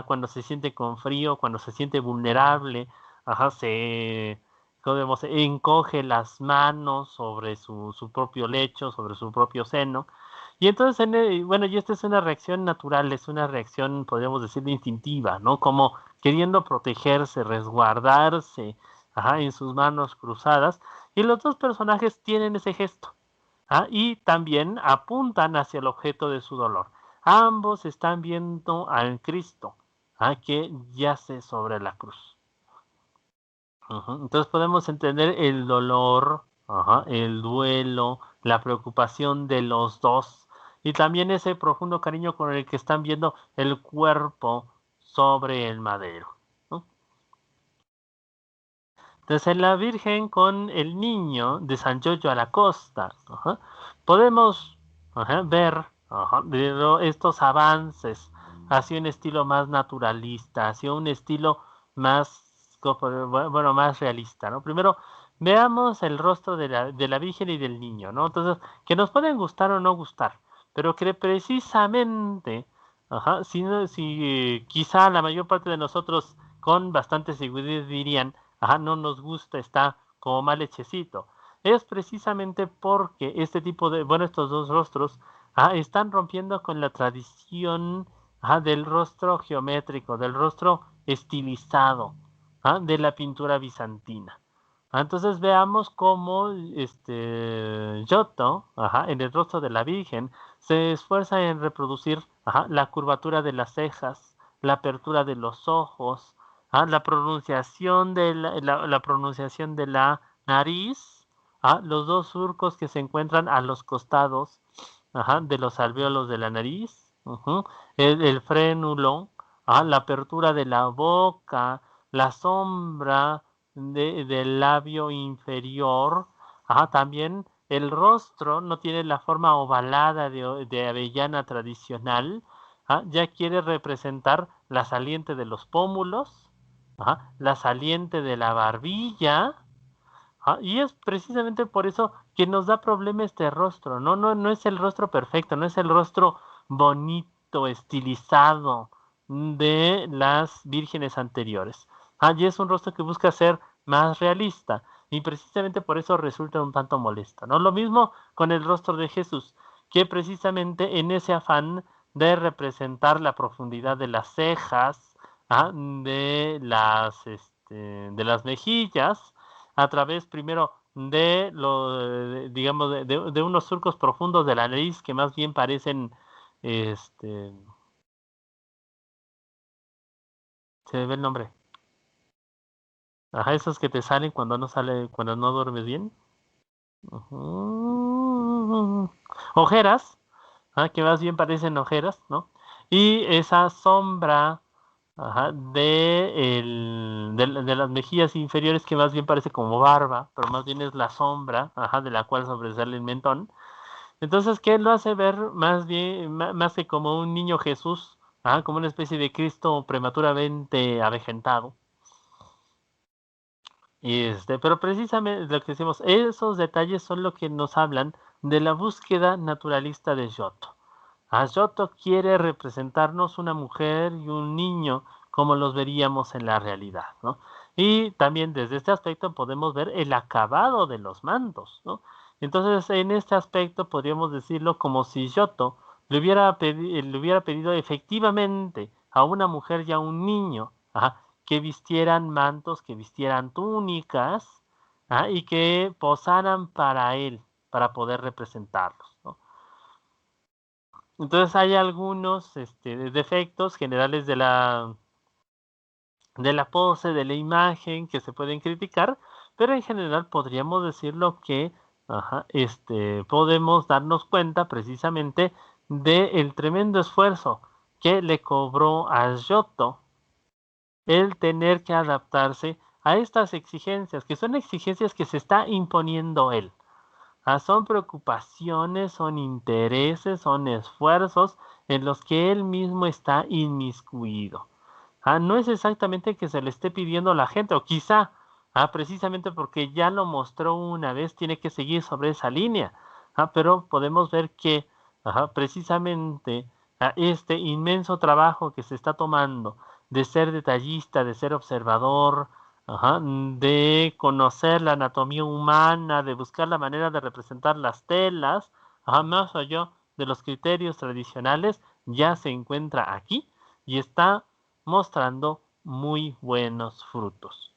cuando se siente con frío, cuando se siente vulnerable, se podemos, encoge las manos sobre su propio lecho, sobre su propio seno. Y entonces, bueno, y esta es una reacción natural, es una reacción, podríamos decir, instintiva, ¿no? Como queriendo protegerse, resguardarse, en sus manos cruzadas. Y los dos personajes tienen ese gesto, y también apuntan hacia el objeto de su dolor. Ambos están viendo al Cristo, que yace sobre la cruz. Entonces podemos entender el dolor, el duelo, la preocupación de los dos y también ese profundo cariño con el que están viendo el cuerpo sobre el madero, ¿no? Entonces en la Virgen con el niño de San Giorgio a la Costa, podemos ver estos avances hacia un estilo más naturalista, hacia un estilo más, bueno, más realista, ¿no? Primero, veamos el rostro de la Virgen y del niño, ¿no? Entonces, que nos pueden gustar o no gustar, pero que precisamente, si quizá la mayor parte de nosotros con bastante seguridad dirían, no nos gusta, está como mal hechecito. Es precisamente porque este tipo de, bueno, estos dos rostros están rompiendo con la tradición del rostro geométrico, del rostro estilizado, de la pintura bizantina. Entonces veamos cómo Giotto, en el rostro de la Virgen, se esfuerza en reproducir la curvatura de las cejas, la apertura de los ojos, la pronunciación la pronunciación de la nariz, los dos surcos que se encuentran a los costados de los alvéolos de la nariz, el frénulo, la apertura de la boca, la sombra del labio inferior, también el rostro no tiene la forma ovalada de avellana tradicional, ya quiere representar la saliente de los pómulos, la saliente de la barbilla, y es precisamente por eso que nos da problema este rostro, ¿no? No es el rostro perfecto, no es el rostro bonito, estilizado de las vírgenes anteriores. Y es un rostro que busca ser más realista y precisamente por eso resulta un tanto molesto, ¿no? Lo mismo con el rostro de Jesús, que precisamente en ese afán de representar la profundidad de las cejas, de las mejillas, a través primero digamos, de unos surcos profundos de la nariz que más bien parecen, se me ve el nombre, esos que te salen cuando no duermes bien. Ojeras, que más bien parecen ojeras, ¿no? Y esa sombra, de las mejillas inferiores que más bien parece como barba, pero más bien es la sombra, de la cual sobresale el mentón. Entonces, ¿qué lo hace ver más bien, más que como un niño Jesús, como una especie de Cristo prematuramente avejentado? Pero precisamente lo que decimos, esos detalles son lo que nos hablan de la búsqueda naturalista de Giotto. Giotto quiere representarnos una mujer y un niño como los veríamos en la realidad, ¿no? Y también desde este aspecto podemos ver el acabado de los mantos, ¿no? Entonces, en este aspecto podríamos decirlo como si Giotto le hubiera pedido efectivamente a una mujer y a un niño, que vistieran mantos, que vistieran túnicas, y que posaran para él, para poder representarlos, ¿no? Entonces hay algunos defectos generales de la pose, de la imagen que se pueden criticar, pero en general podríamos decirlo que podemos darnos cuenta precisamente del tremendo esfuerzo que le cobró a Giotto el tener que adaptarse a estas exigencias, que son exigencias que se está imponiendo él. Son preocupaciones, son intereses, son esfuerzos en los que él mismo está inmiscuido. No es exactamente que se le esté pidiendo a la gente, o quizá, precisamente porque ya lo mostró una vez, tiene que seguir sobre esa línea. Pero podemos ver que precisamente este inmenso trabajo que se está tomando de ser detallista, de ser observador, de conocer la anatomía humana, de buscar la manera de representar las telas, más allá de los criterios tradicionales, ya se encuentra aquí y está mostrando muy buenos frutos.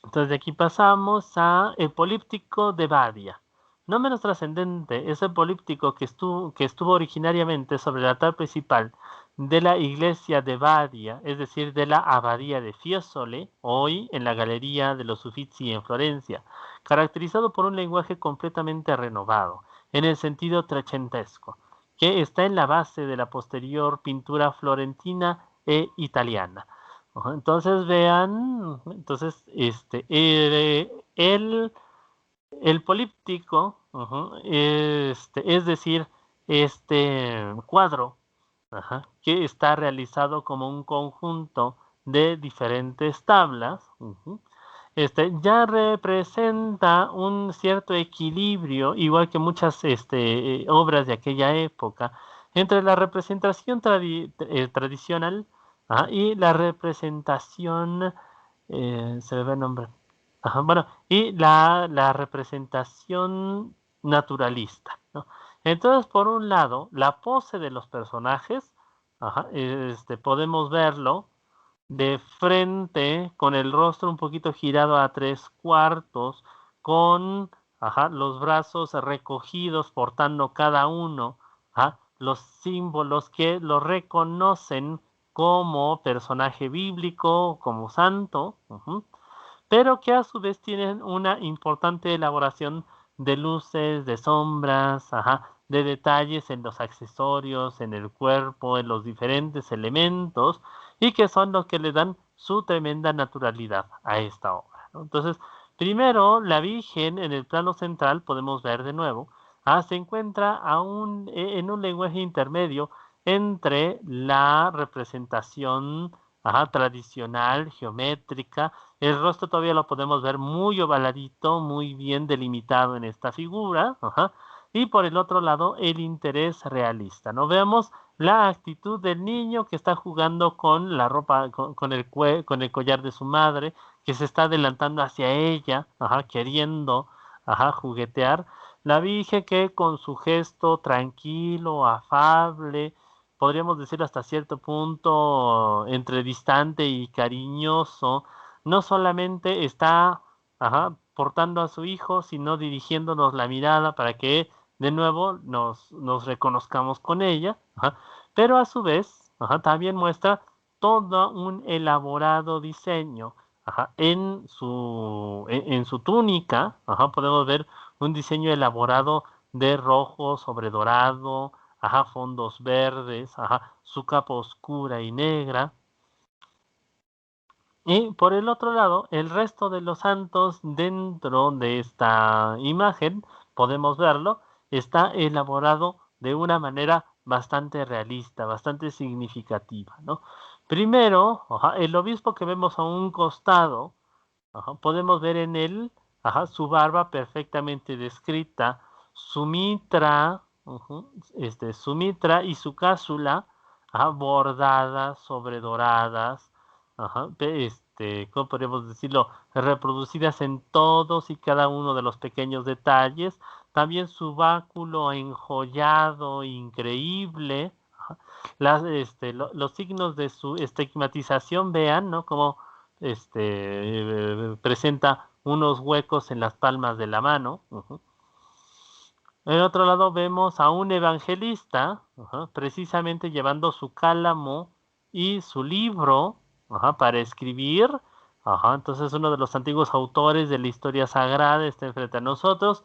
Entonces de aquí pasamos a el políptico de Badia. No menos trascendente es el políptico que estuvo originariamente sobre el altar principal de la iglesia de Badia, es decir, de la abadía de Fiesole, hoy en la Galería de los Uffizi en Florencia, caracterizado por un lenguaje completamente renovado, en el sentido trecentesco, que está en la base de la posterior pintura florentina e italiana. Entonces vean, entonces el políptico, es decir, este cuadro, que está realizado como un conjunto de diferentes tablas, ya representa un cierto equilibrio, igual que muchas obras de aquella época, entre la representación tradicional y la representación, se me va el nombre, bueno, y la representación naturalista, ¿no? Entonces, por un lado, la pose de los personajes, podemos verlo de frente, con el rostro un poquito girado a 3/4, con los brazos recogidos, portando cada uno los símbolos que lo reconocen como personaje bíblico, como santo, pero que a su vez tienen una importante elaboración de luces, de sombras, de detalles en los accesorios, en el cuerpo, en los diferentes elementos, y que son los que le dan su tremenda naturalidad a esta obra, ¿no? Entonces, primero, la Virgen en el plano central, podemos ver de nuevo, se encuentra en un lenguaje intermedio entre la representación tradicional, geométrica. El rostro todavía lo podemos ver muy ovaladito, muy bien delimitado en esta figura. Y por el otro lado, el interés realista, ¿no? Vemos la actitud del niño que está jugando con la ropa, con el collar de su madre, que se está adelantando hacia ella, queriendo juguetear. La Virgen que con su gesto tranquilo, afable, podríamos decir hasta cierto punto entre distante y cariñoso, no solamente está portando a su hijo, sino dirigiéndonos la mirada para que de nuevo nos reconozcamos con ella, pero a su vez también muestra todo un elaborado diseño en su túnica. Podemos ver un diseño elaborado de rojo sobre dorado, fondos verdes, su capa oscura y negra. Y por el otro lado, el resto de los santos dentro de esta imagen, podemos verlo, está elaborado de una manera bastante realista, bastante significativa, ¿no? Primero, el obispo que vemos a un costado, podemos ver en él su barba perfectamente descrita, su mitra, su mitra y su cápsula bordadas sobre doradas, ¿cómo podríamos decirlo? Reproducidas en todos y cada uno de los pequeños detalles. También su báculo enjollado, increíble. Los signos de su estigmatización, vean, ¿no? Como presenta unos huecos en las palmas de la mano. En otro lado vemos a un evangelista, precisamente llevando su cálamo y su libro para escribir, Ajá, entonces uno de los antiguos autores de la historia sagrada está enfrente a nosotros.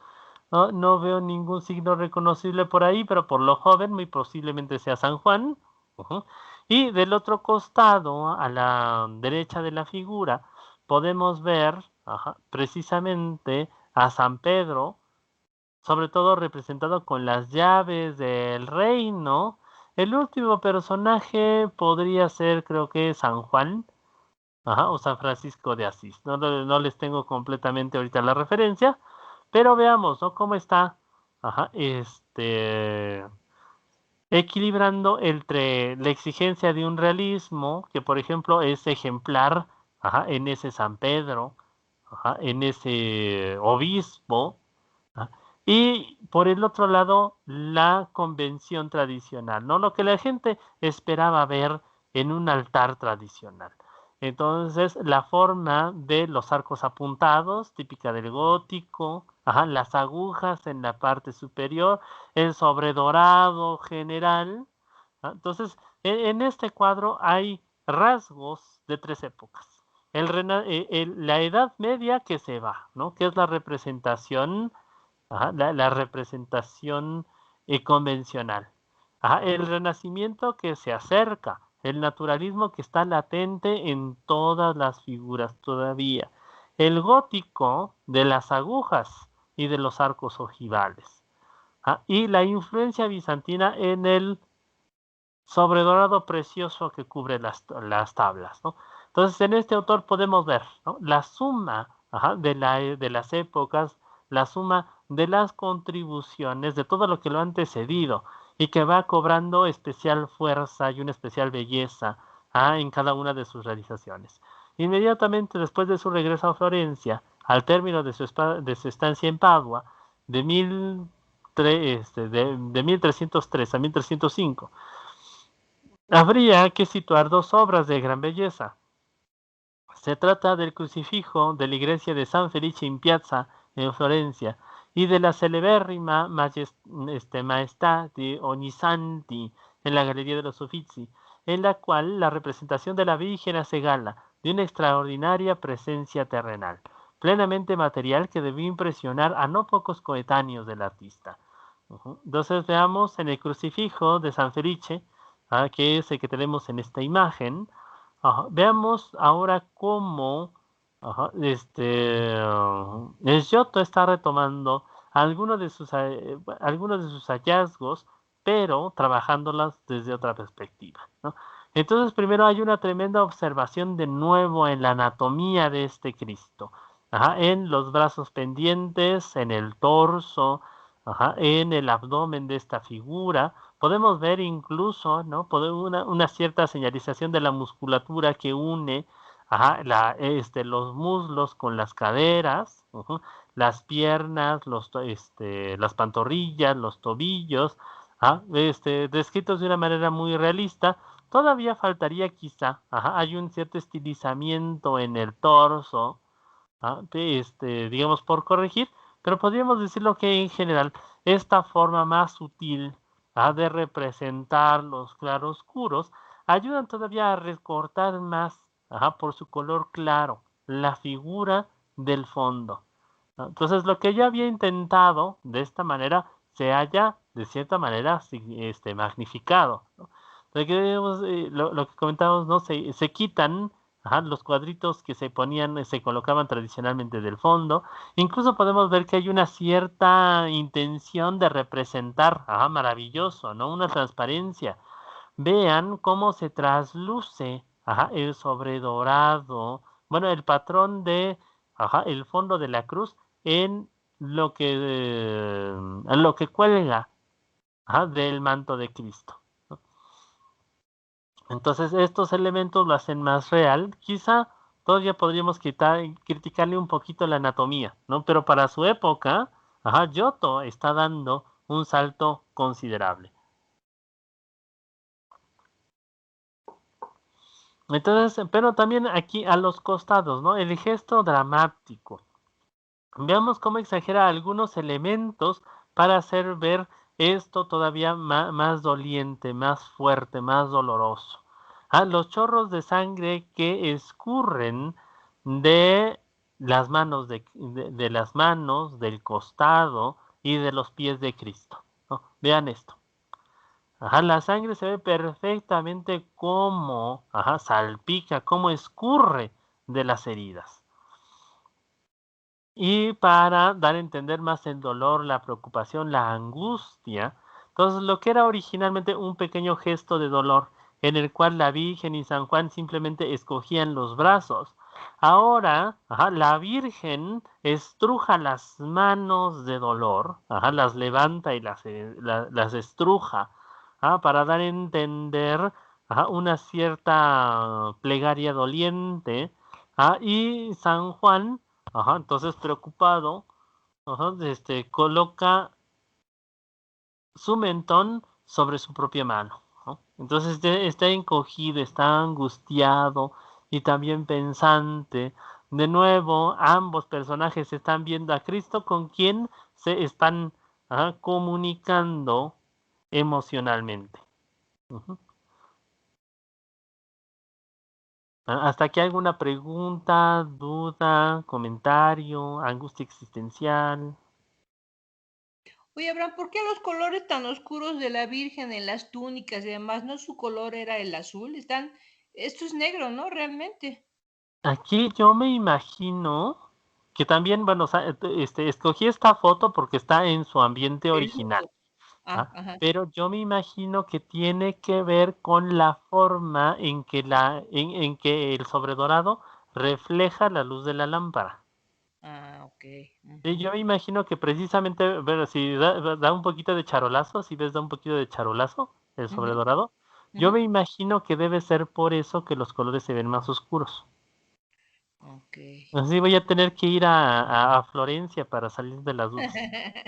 No, no veo ningún signo reconocible por ahí, pero por lo joven muy posiblemente sea San Juan. Ujú. Y del otro costado, a la derecha de la figura, podemos ver precisamente a San Pedro, sobre todo representado con las llaves del reino. El último personaje podría ser, creo que San Juan, o San Francisco de Asís. No les tengo completamente ahorita la referencia, pero veamos, ¿no? Cómo está, equilibrando entre la exigencia de un realismo, que por ejemplo es ejemplar, en ese San Pedro, en ese obispo, ¿ah? Y por el otro lado, la convención tradicional, ¿no? Lo que la gente esperaba ver en un altar tradicional. Entonces, la forma de los arcos apuntados, típica del gótico, las agujas en la parte superior, el sobredorado general. Entonces, en este cuadro hay rasgos de tres épocas. La Edad Media que se va, ¿no? Que es la representación, la representación convencional. El Renacimiento que se acerca, el naturalismo que está latente en todas las figuras todavía, el gótico de las agujas y de los arcos ojivales, y la influencia bizantina en el sobredorado precioso que cubre las tablas, ¿no? Entonces, en este autor podemos ver, ¿no?, la suma de las épocas, la suma de las contribuciones, de todo lo que lo ha antecedido y que va cobrando especial fuerza y una especial belleza en cada una de sus realizaciones. Inmediatamente después de su regreso a Florencia, al término de su estancia en Padua, de 1303 a 1305, habría que situar dos obras de gran belleza. Se trata del crucifijo de la iglesia de San Felice in Piazza en Florencia y de la celebérrima Maestà di Ognissanti en la Galería de los Uffizi, en la cual la representación de la Virgen hace gala de una extraordinaria presencia terrenal, plenamente material que debió impresionar a no pocos coetáneos del artista. Entonces veamos en el crucifijo de San Felice, que es el que tenemos en esta imagen. Veamos ahora cómo el Giotto está retomando algunos de sus hallazgos, pero trabajándolas desde otra perspectiva, ¿no? Entonces, primero hay una tremenda observación de nuevo en la anatomía de este Cristo, en los brazos pendientes, en el torso, en el abdomen de esta figura. Podemos ver incluso, ¿no?, una cierta señalización de la musculatura que une los muslos con las caderas, las piernas, las pantorrillas, los tobillos, descritos de una manera muy realista. Todavía faltaría quizá, hay un cierto estilizamiento en el torso, digamos, por corregir, pero podríamos decirlo que en general esta forma más sutil de representar los claroscuros ayudan todavía a recortar más, por su color claro, la figura del fondo, ¿no? Entonces, lo que yo había intentado de esta manera se haya, de cierta manera, magnificado, ¿no? Lo que comentábamos, ¿no? Se quitan los cuadritos que se ponían, se colocaban tradicionalmente del fondo. Incluso podemos ver que hay una cierta intención de representar, maravilloso, ¿no?, una transparencia. Vean cómo se trasluce, el sobredorado, bueno, el patrón el fondo de la cruz en lo que cuelga, del manto de Cristo, ¿no? Entonces, estos elementos lo hacen más real. Quizá todavía podríamos criticarle un poquito la anatomía, ¿no? Pero para su época, Giotto está dando un salto considerable. Entonces, pero también aquí a los costados, ¿no? El gesto dramático. Veamos cómo exagera algunos elementos para hacer ver esto todavía más doliente, más fuerte, más doloroso. Los chorros de sangre que escurren de las manos, de las manos, del costado y de los pies de Cristo, ¿no? Vean esto. Ajá, la sangre se ve perfectamente cómo, ajá, salpica, cómo escurre de las heridas. Y para dar a entender más el dolor, la preocupación, la angustia, entonces lo que era originalmente un pequeño gesto de dolor, en el cual la Virgen y San Juan simplemente escogían los brazos. Ahora, ajá, la Virgen estruja las manos de dolor, ajá, las levanta y las estruja, para dar a entender, ajá, una cierta plegaria doliente. Y San Juan, ajá, entonces preocupado, ajá, coloca su mentón sobre su propia mano, ¿no? Entonces está encogido, está angustiado y también pensante. De nuevo, ambos personajes están viendo a Cristo con quien se están, ajá, comunicando emocionalmente. Ujú. ¿Hasta aquí alguna pregunta, duda, comentario, angustia existencial? Oye, Abraham, ¿por qué los colores tan oscuros de la Virgen en las túnicas y demás? ¿No su color era el azul? Esto es negro, ¿no? Realmente. Aquí yo me imagino que también, bueno, escogí esta foto porque está en su ambiente El original, luto. Ah, ¿ah? ajá. Pero yo me imagino que tiene que ver con la forma en que el sobredorado refleja la luz de la lámpara. Ah, ok. Sí, Ujú, yo me imagino que precisamente, bueno, si da un poquito de charolazo, si ves da un poquito de charolazo, el ujú, sobredorado, yo ujú. me imagino que debe ser por eso que los colores se ven más oscuros. Ok. Así voy a tener que ir a Florencia para salir de las dudas.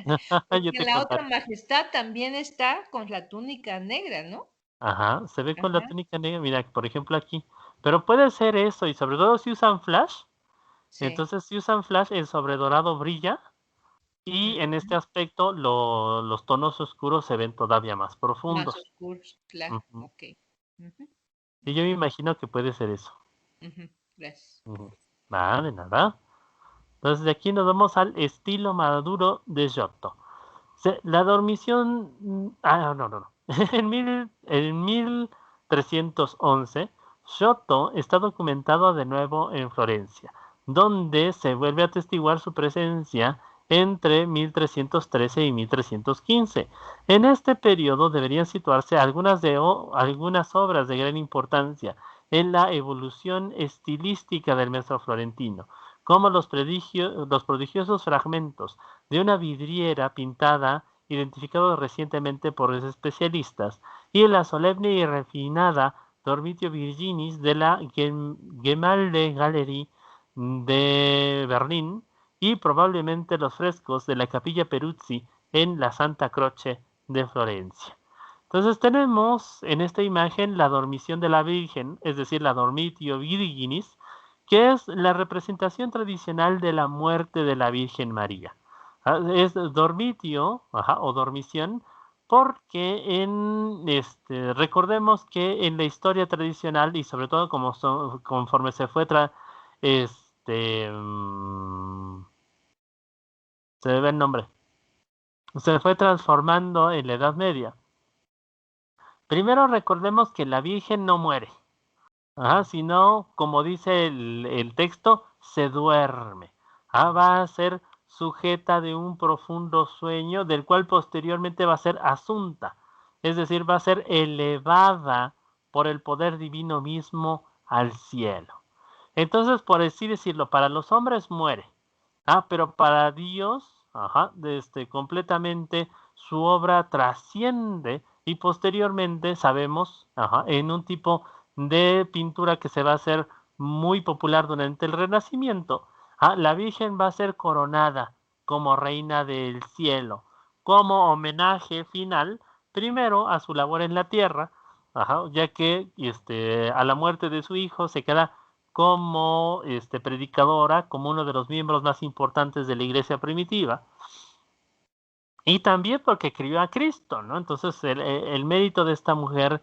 Yo Porque te la otra contaré. majestad también está con la túnica negra, ¿no? Ajá, se ve con la Ajá, túnica negra, mira, por ejemplo aquí. Pero puede ser eso, y sobre todo si usan flash, sí. entonces si usan flash, el sobredorado brilla, y en Ujú. este aspecto los tonos oscuros se ven todavía más Más profundos. oscuros, claro. Ujú. Ok. Ujú, Y yo me imagino que puede ser eso. ujú. Gracias. Ujú. De nada. Entonces de aquí nos vamos al estilo maduro de Giotto. La dormición, no, no, no. En 1311, Giotto está documentado de nuevo en Florencia, donde se vuelve a atestiguar su presencia entre 1313 y 1315. En este periodo deberían situarse algunas obras de gran importancia en la evolución estilística del maestro florentino, como los prodigiosos fragmentos de una vidriera pintada, identificado recientemente por los especialistas, y la solemne y refinada Dormitio Virginis de la Gemäldegalerie Galerie de Berlín, y probablemente los frescos de la Capilla Peruzzi en la Santa Croce de Florencia. Entonces tenemos en esta imagen la dormición de la Virgen, es decir, la Dormitio Virginis, que es la representación tradicional de la muerte de la Virgen María. Es dormitio, o dormición, porque recordemos que en la historia tradicional y sobre todo conforme se fue este, mm, se ve el nombre, se fue transformando en la Edad Media. Primero recordemos que la Virgen no muere, sino, como dice el texto, se duerme. Va a ser sujeta de un profundo sueño, del cual posteriormente va a ser asunta, es decir, va a ser elevada por el poder divino mismo al cielo. Entonces, por así decirlo, para los hombres muere, pero para Dios, completamente su obra trasciende y posteriormente sabemos, en un tipo de pintura que se va a hacer muy popular durante el Renacimiento, la Virgen va a ser coronada como reina del cielo, como homenaje final, primero a su labor en la tierra, ya que a la muerte de su hijo se queda como predicadora, como uno de los miembros más importantes de la iglesia primitiva, y también porque crió a Cristo, ¿no? Entonces el mérito de esta mujer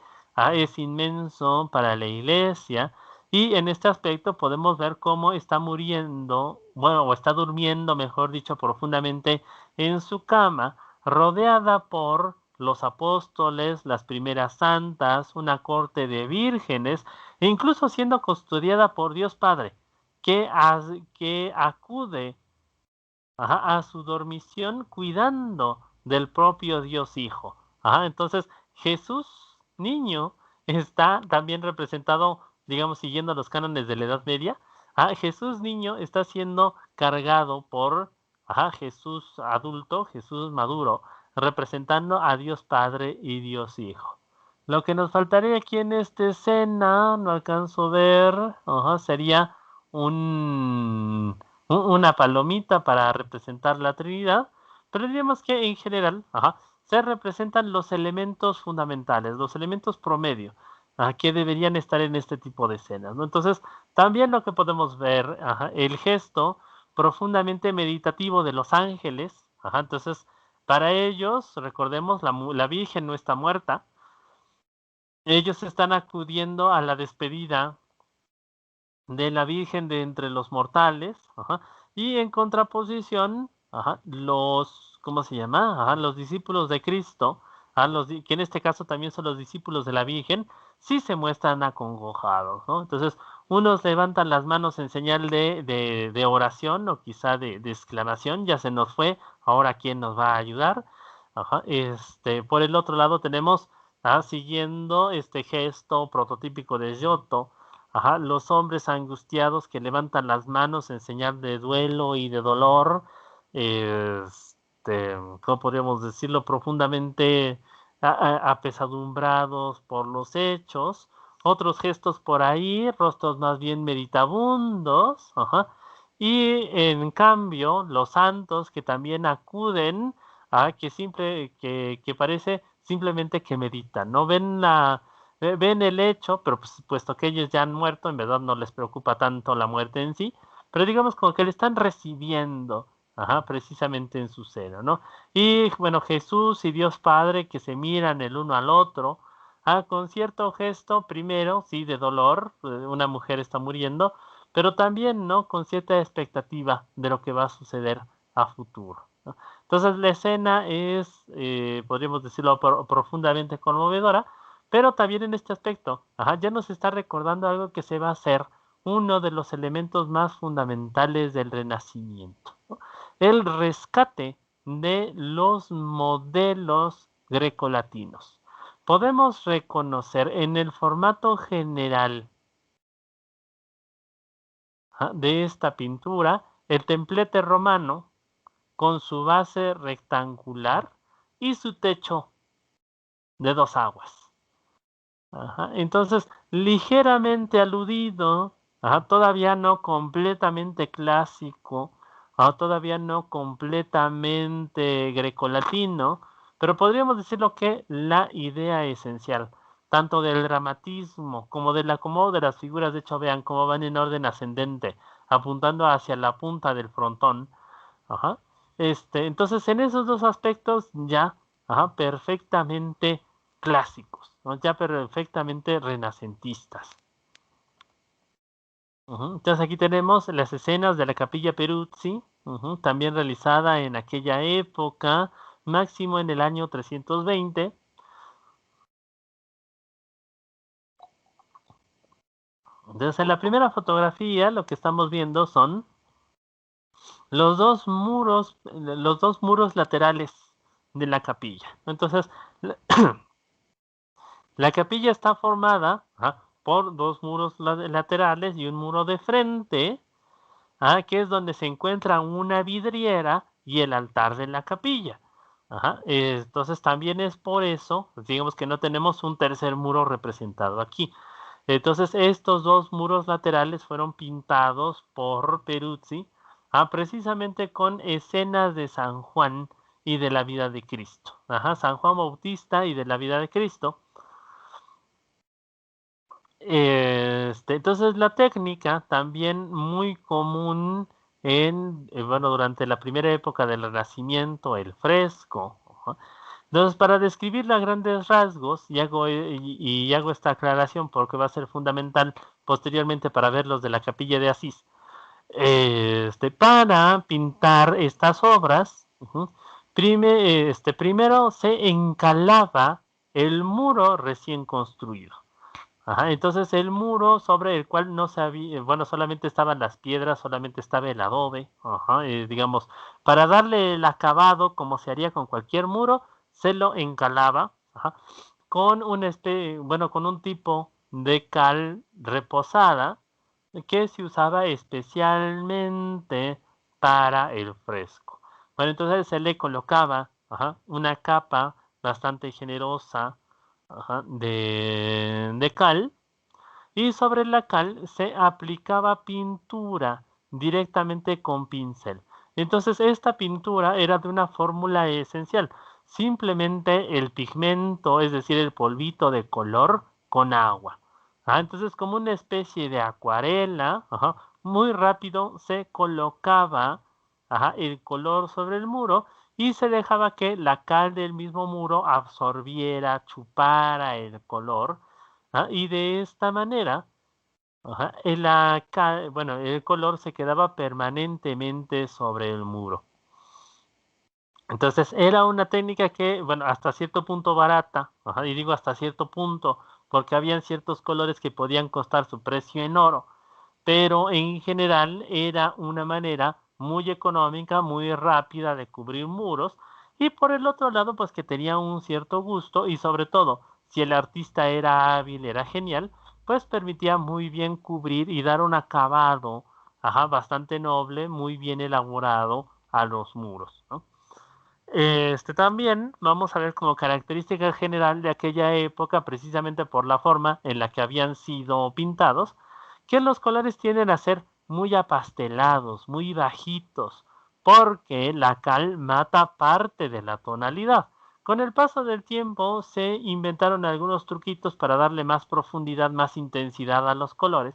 es inmenso para la iglesia, Y en este aspecto podemos ver cómo está muriendo, bueno, o está durmiendo, mejor dicho, profundamente en su cama, rodeada por los apóstoles, las primeras santas, una corte de vírgenes, e incluso siendo custodiada por Dios Padre, que acude a su dormición cuidando del propio Dios Hijo. Entonces, Jesús, niño, está también representado, digamos, siguiendo los cánones de la Edad Media. Jesús, niño, está siendo cargado por Jesús adulto, Jesús maduro, representando a Dios Padre y Dios Hijo. Lo que nos faltaría aquí en esta escena, no alcanzo a ver, sería una palomita para representar la Trinidad, pero diríamos que en general se representan los elementos fundamentales, los elementos promedio, que deberían estar en este tipo de escenas, ¿no? Entonces, también lo que podemos ver, el gesto profundamente meditativo de los ángeles, entonces, para ellos, recordemos, la Virgen no está muerta, ellos están acudiendo a la despedida de la Virgen de entre los mortales, y en contraposición, los, ¿cómo se llama? Los discípulos de Cristo, que en este caso también son los discípulos de la Virgen, sí se muestran acongojados, ¿no? Entonces, unos levantan las manos en señal de oración o quizá de exclamación, ya se nos fue, ahora ¿quién nos va a ayudar? Por el otro lado tenemos, siguiendo este gesto prototípico de Giotto, los hombres angustiados que levantan las manos en señal de duelo y de dolor, ¿cómo podríamos decirlo? Profundamente apesadumbrados por los hechos. Otros gestos por ahí, rostros más bien meditabundos, y en cambio los santos que también acuden, que parece simplemente que meditan, ¿no? Ven el hecho, pero pues, puesto que ellos ya han muerto, en verdad no les preocupa tanto la muerte en sí, pero digamos como que le están recibiendo, precisamente en su seno, ¿no? Y bueno, Jesús y Dios Padre que se miran el uno al otro, con cierto gesto, primero, sí, de dolor, una mujer está muriendo, pero también, ¿no? Con cierta expectativa de lo que va a suceder a futuro, ¿no? Entonces la escena es, podríamos decirlo, profundamente conmovedora, pero también en este aspecto, ya nos está recordando algo que se va a hacer uno de los elementos más fundamentales del Renacimiento, ¿no? El rescate de los modelos grecolatinos. Podemos reconocer en el formato general de esta pintura el templete romano con su base rectangular y su techo de dos aguas. Entonces, ligeramente aludido, todavía no completamente clásico, todavía no completamente grecolatino, pero podríamos decirlo que la idea esencial, tanto del dramatismo como del acomodo de las figuras, de hecho vean cómo van en orden ascendente, apuntando hacia la punta del frontón. Ajá. Entonces, en esos dos aspectos ya perfectamente clásicos, ¿no? Ya perfectamente renacentistas. Entonces aquí tenemos las escenas de la Capilla Peruzzi, también realizada en aquella época, máximo en el año 320. Entonces en la primera fotografía lo que estamos viendo son los dos muros laterales de la capilla. Entonces, la capilla está formada por dos muros laterales y un muro de frente, que es donde se encuentra una vidriera y el altar de la capilla. Entonces también es por eso, digamos que no tenemos un tercer muro representado aquí. Entonces estos dos muros laterales fueron pintados por Peruzzi, precisamente con escenas de San Juan y de la vida de Cristo. San Juan Bautista y de la vida de Cristo. Entonces la técnica también muy común bueno, durante la primera época del Renacimiento, el fresco, Entonces, para describirla a grandes rasgos, y hago esta aclaración porque va a ser fundamental posteriormente para ver los de la Capilla de Asís. Para pintar estas obras, primero se encalaba el muro recién construido. Ajá, entonces el muro sobre el cual no se había, bueno, solamente estaban las piedras, solamente estaba el adobe, ajá, digamos, para darle el acabado como se haría con cualquier muro, se lo encalaba, ajá, con bueno, con un tipo de cal reposada que se usaba especialmente para el fresco. Bueno, entonces se le colocaba, ajá, una capa bastante generosa, ajá, de cal, y sobre la cal se aplicaba pintura directamente con pincel. Entonces esta pintura era de una fórmula esencial, simplemente el pigmento, es decir, el polvito de color con agua. Entonces como una especie de acuarela, ajá, muy rápido se colocaba, ajá, el color sobre el muro y se dejaba que la cal del mismo muro absorbiera, chupara el color, y de esta manera, ajá, bueno, el color se quedaba permanentemente sobre el muro. Entonces era una técnica que, bueno, hasta cierto punto barata, ajá, y digo hasta cierto punto porque habían ciertos colores que podían costar su precio en oro, pero en general era una manera muy económica, muy rápida de cubrir muros, y por el otro lado, pues que tenía un cierto gusto y sobre todo, si el artista era hábil, era genial, pues permitía muy bien cubrir y dar un acabado, ajá, bastante noble, muy bien elaborado a los muros, ¿no? También vamos a ver como característica general de aquella época, precisamente por la forma en la que habían sido pintados, que los colores tienden a ser muy apastelados, muy bajitos, porque la cal mata parte de la tonalidad. Con el paso del tiempo se inventaron algunos truquitos para darle más profundidad, más intensidad a los colores,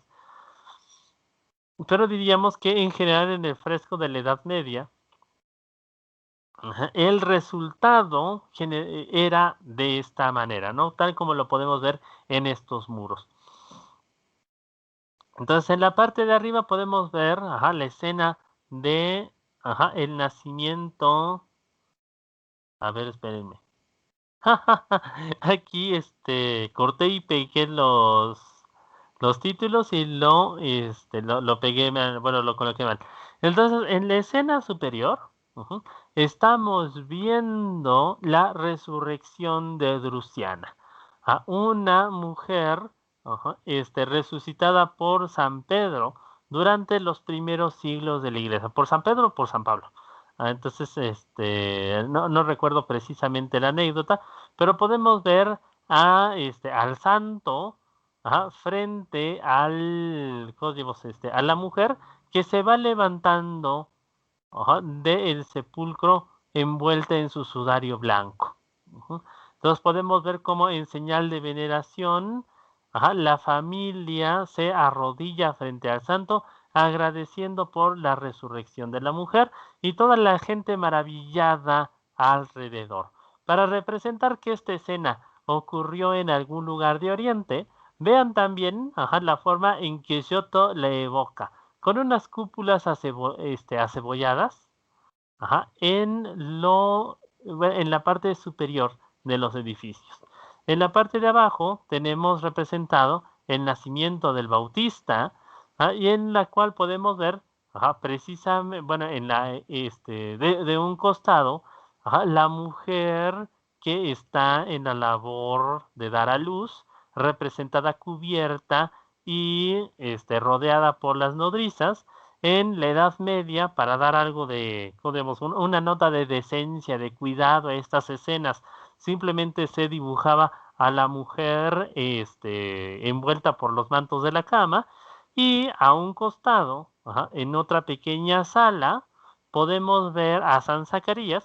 pero diríamos que en general en el fresco de la Edad Media, ajá, el resultado era de esta manera, ¿no? Tal como lo podemos ver en estos muros. Entonces, en la parte de arriba podemos ver, ajá, la escena de, ajá, el nacimiento. A ver, espérenme. Aquí, corté y pegué los títulos y lo pegué mal, bueno, lo coloqué mal. Entonces, en la escena superior, ujú, estamos viendo la resurrección de Drusiana, a una mujer, ajá, resucitada por San Pedro durante los primeros siglos de la iglesia. ¿Por San Pedro o por San Pablo? Entonces, no recuerdo precisamente la anécdota, pero podemos ver al santo, ajá, frente ¿cómo decimos? A la mujer que se va levantando, ajá, del sepulcro envuelta en su sudario blanco. Ujú. Entonces podemos ver cómo en señal de veneración, ajá, la familia se arrodilla frente al santo agradeciendo por la resurrección de la mujer y toda la gente maravillada alrededor. Para representar que esta escena ocurrió en algún lugar de Oriente, vean también, ajá, la forma en que Giotto la evoca, con unas cúpulas acebolladas, ajá, en la parte superior de los edificios. En la parte de abajo tenemos representado el nacimiento del Bautista, y en la cual podemos ver, ajá, precisamente, bueno, de un costado, ajá, la mujer que está en la labor de dar a luz, representada cubierta y rodeada por las nodrizas, en la Edad Media para dar algo de, podemos, una nota de decencia, de cuidado a estas escenas. Simplemente se dibujaba a la mujer envuelta por los mantos de la cama y a un costado, ajá, en otra pequeña sala, podemos ver a San Zacarías,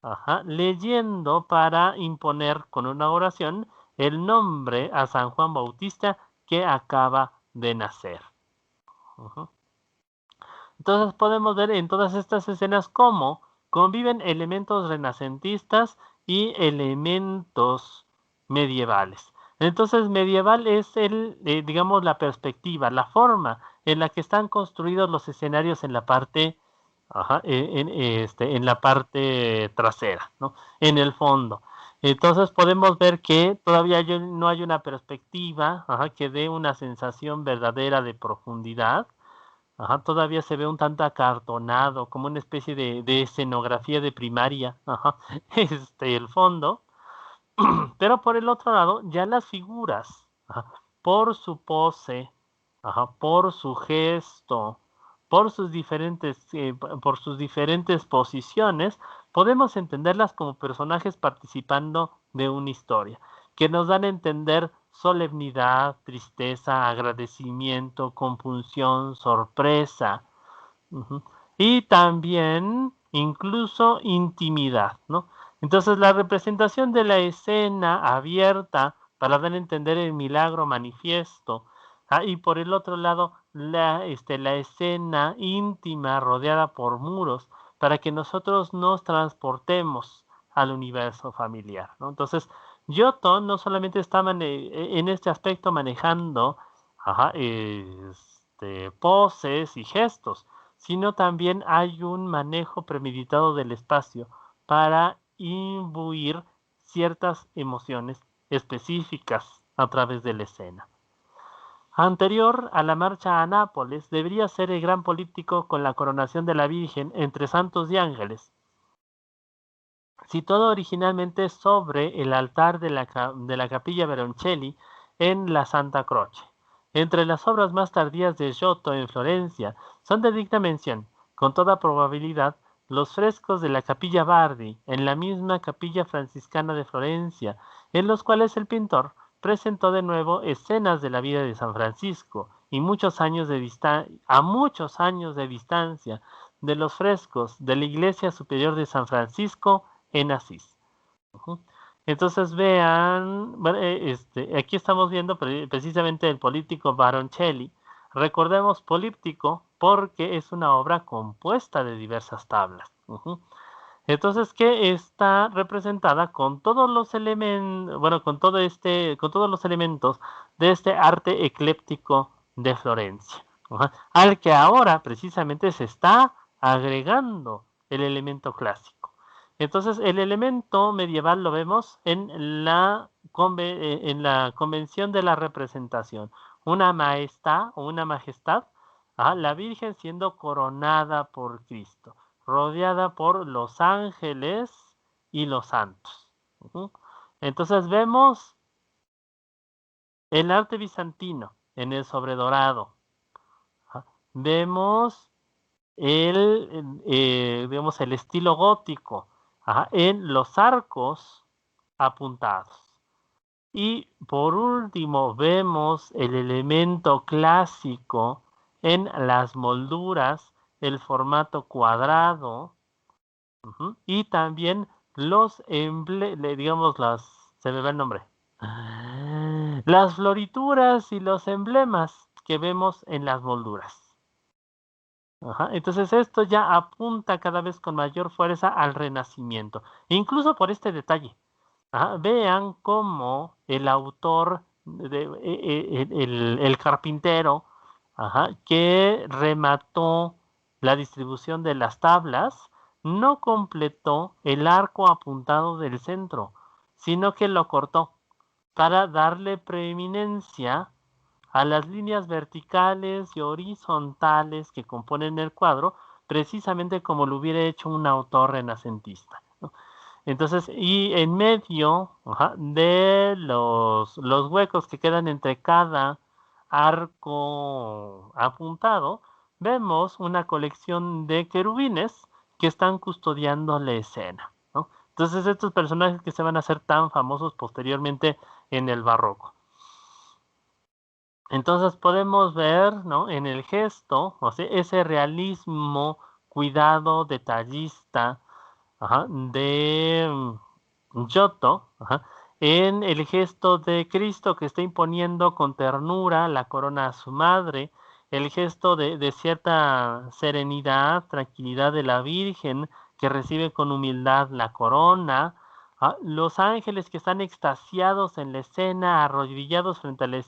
ajá, leyendo para imponer con una oración el nombre a San Juan Bautista que acaba de nacer. Ajá. Entonces podemos ver en todas estas escenas cómo conviven elementos renacentistas y elementos medievales. Entonces, medieval es digamos, la perspectiva, la forma en la que están construidos los escenarios en la parte, en la parte trasera, ¿no? En el fondo. Entonces podemos ver que todavía no hay una perspectiva que dé una sensación verdadera de profundidad. Todavía se ve un tanto acartonado, como una especie de escenografía de primaria, el fondo. Pero por el otro lado, ya las figuras, por su pose, por su gesto, por sus diferentes posiciones, podemos entenderlas como personajes participando de una historia, que nos dan a entender solemnidad, tristeza, agradecimiento, compunción, sorpresa, y también incluso intimidad, ¿no? Entonces la representación de la escena abierta para dar a entender el milagro manifiesto, y por el otro lado la escena íntima rodeada por muros para que nosotros nos transportemos al universo familiar, ¿no? Entonces Giotto no solamente está en este aspecto manejando poses y gestos, sino también hay un manejo premeditado del espacio para imbuir ciertas emociones específicas a través de la escena. Anterior a la marcha a Nápoles, debería ser el gran políptico con la coronación de la Virgen entre santos y ángeles, situado originalmente sobre el altar de la Capilla Veroncelli en la Santa Croce. Entre las obras más tardías de Giotto en Florencia son de digna mención, con toda probabilidad, los frescos de la Capilla Bardi en la misma Capilla Franciscana de Florencia, en los cuales el pintor presentó de nuevo escenas de la vida de San Francisco y a muchos años de distancia de los frescos de la Iglesia Superior de San Francisco en Asís. Entonces vean, aquí estamos viendo precisamente el políptico Baroncelli. Recordemos políptico porque es una obra compuesta de diversas tablas. Entonces, que está representada con todos los elementos, bueno, con todos los elementos de este arte ecléptico de Florencia, al que ahora precisamente se está agregando el elemento clásico. Entonces, el elemento medieval lo vemos en la convención de la representación. Una majestad o una majestad, la Virgen siendo coronada por Cristo, rodeada por los ángeles y los santos. Entonces vemos el arte bizantino en el sobredorado. Vemos el estilo gótico en los arcos apuntados. Y por último vemos el elemento clásico en las molduras, el formato cuadrado, y también se me va el nombre, las florituras y los emblemas que vemos en las molduras. Entonces esto ya apunta cada vez con mayor fuerza al Renacimiento, incluso por este detalle. Vean cómo el autor, el carpintero, que remató la distribución de las tablas, no completó el arco apuntado del centro, sino que lo cortó para darle preeminencia a las líneas verticales y horizontales que componen el cuadro, precisamente como lo hubiera hecho un autor renacentista, ¿no? Entonces, y en medio de los huecos que quedan entre cada arco apuntado, vemos una colección de querubines que están custodiando la escena, ¿no? Entonces, estos personajes que se van a hacer tan famosos posteriormente en el barroco. Entonces podemos ver, ¿no?, en el gesto, o sea, ese realismo, cuidado, detallista de Giotto, en el gesto de Cristo que está imponiendo con ternura la corona a su madre, el gesto de cierta serenidad, tranquilidad de la Virgen que recibe con humildad la corona, Los ángeles que están extasiados en la escena, arrodillados frente a la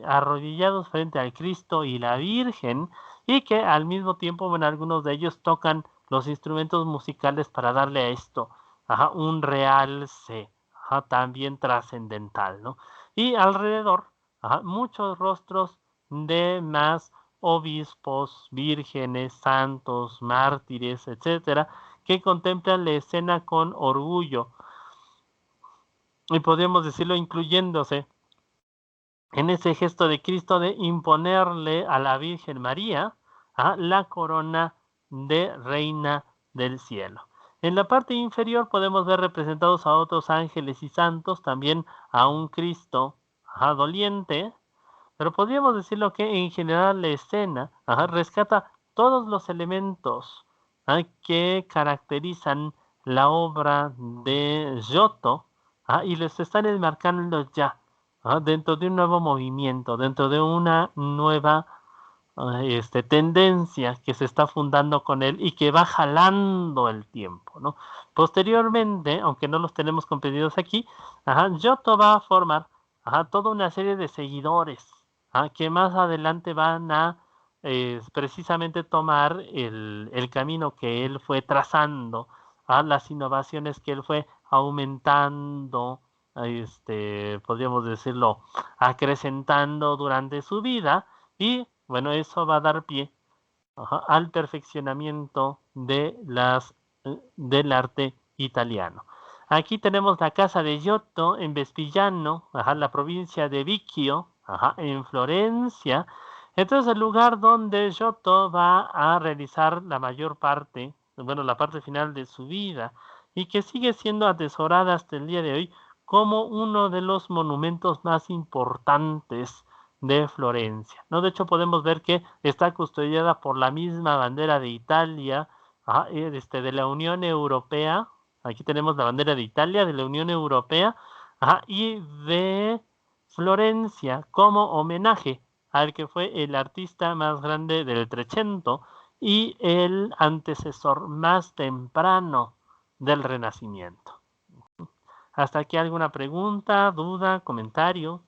arrodillados frente al Cristo y la Virgen, y que al mismo tiempo, bueno, algunos de ellos tocan los instrumentos musicales para darle a esto un realce también trascendental, ¿no? Y alrededor, muchos rostros de más obispos, vírgenes, santos, mártires, etcétera, que contemplan la escena con orgullo, y podríamos decirlo incluyéndose en ese gesto de Cristo de imponerle a la Virgen María la corona de Reina del Cielo. En la parte inferior podemos ver representados a otros ángeles y santos, también a un Cristo doliente, pero podríamos decirlo que en general la escena rescata todos los elementos que caracterizan la obra de Giotto y les están enmarcando ya dentro de un nuevo movimiento, dentro de una nueva tendencia que se está fundando con él y que va jalando el tiempo, ¿no? Posteriormente, aunque no los tenemos comprendidos aquí, Giotto va a formar toda una serie de seguidores que más adelante van a precisamente tomar el camino que él fue trazando, las innovaciones que él fue aumentando, podríamos decirlo, acrecentando durante su vida, y bueno, eso va a dar pie al perfeccionamiento del arte italiano. Aquí tenemos la casa de Giotto en Vespignano, la provincia de Vicchio, en Florencia. Entonces, el lugar donde Giotto va a realizar la mayor parte, bueno, la parte final de su vida, y que sigue siendo atesorada hasta el día de hoy como uno de los monumentos más importantes de Florencia, ¿no? De hecho, podemos ver que está custodiada por la misma bandera de Italia, de la Unión Europea. Aquí tenemos la bandera de Italia, de la Unión Europea, y de Florencia, como homenaje al que fue el artista más grande del Trecento y el antecesor más temprano del Renacimiento. ¿Hasta aquí alguna pregunta, duda, comentario?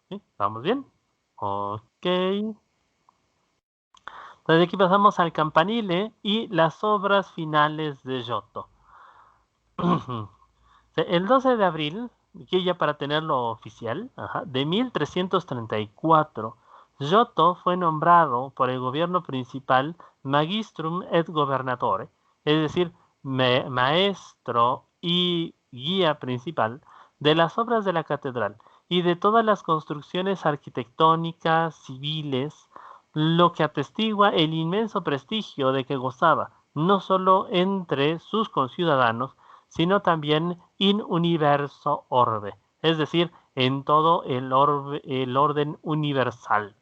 ¿Sí? ¿Vamos bien? Ok. Entonces aquí pasamos al campanile y las obras finales de Giotto. El 12 de abril, aquí ya para tenerlo oficial, de 1334, Giotto fue nombrado por el gobierno principal Magistrum et Gobernatore, es decir, maestro y guía principal de las obras de la catedral y de todas las construcciones arquitectónicas, civiles, lo que atestigua el inmenso prestigio de que gozaba, no solo entre sus conciudadanos, sino también in universo orbe, es decir, en todo el orden universal.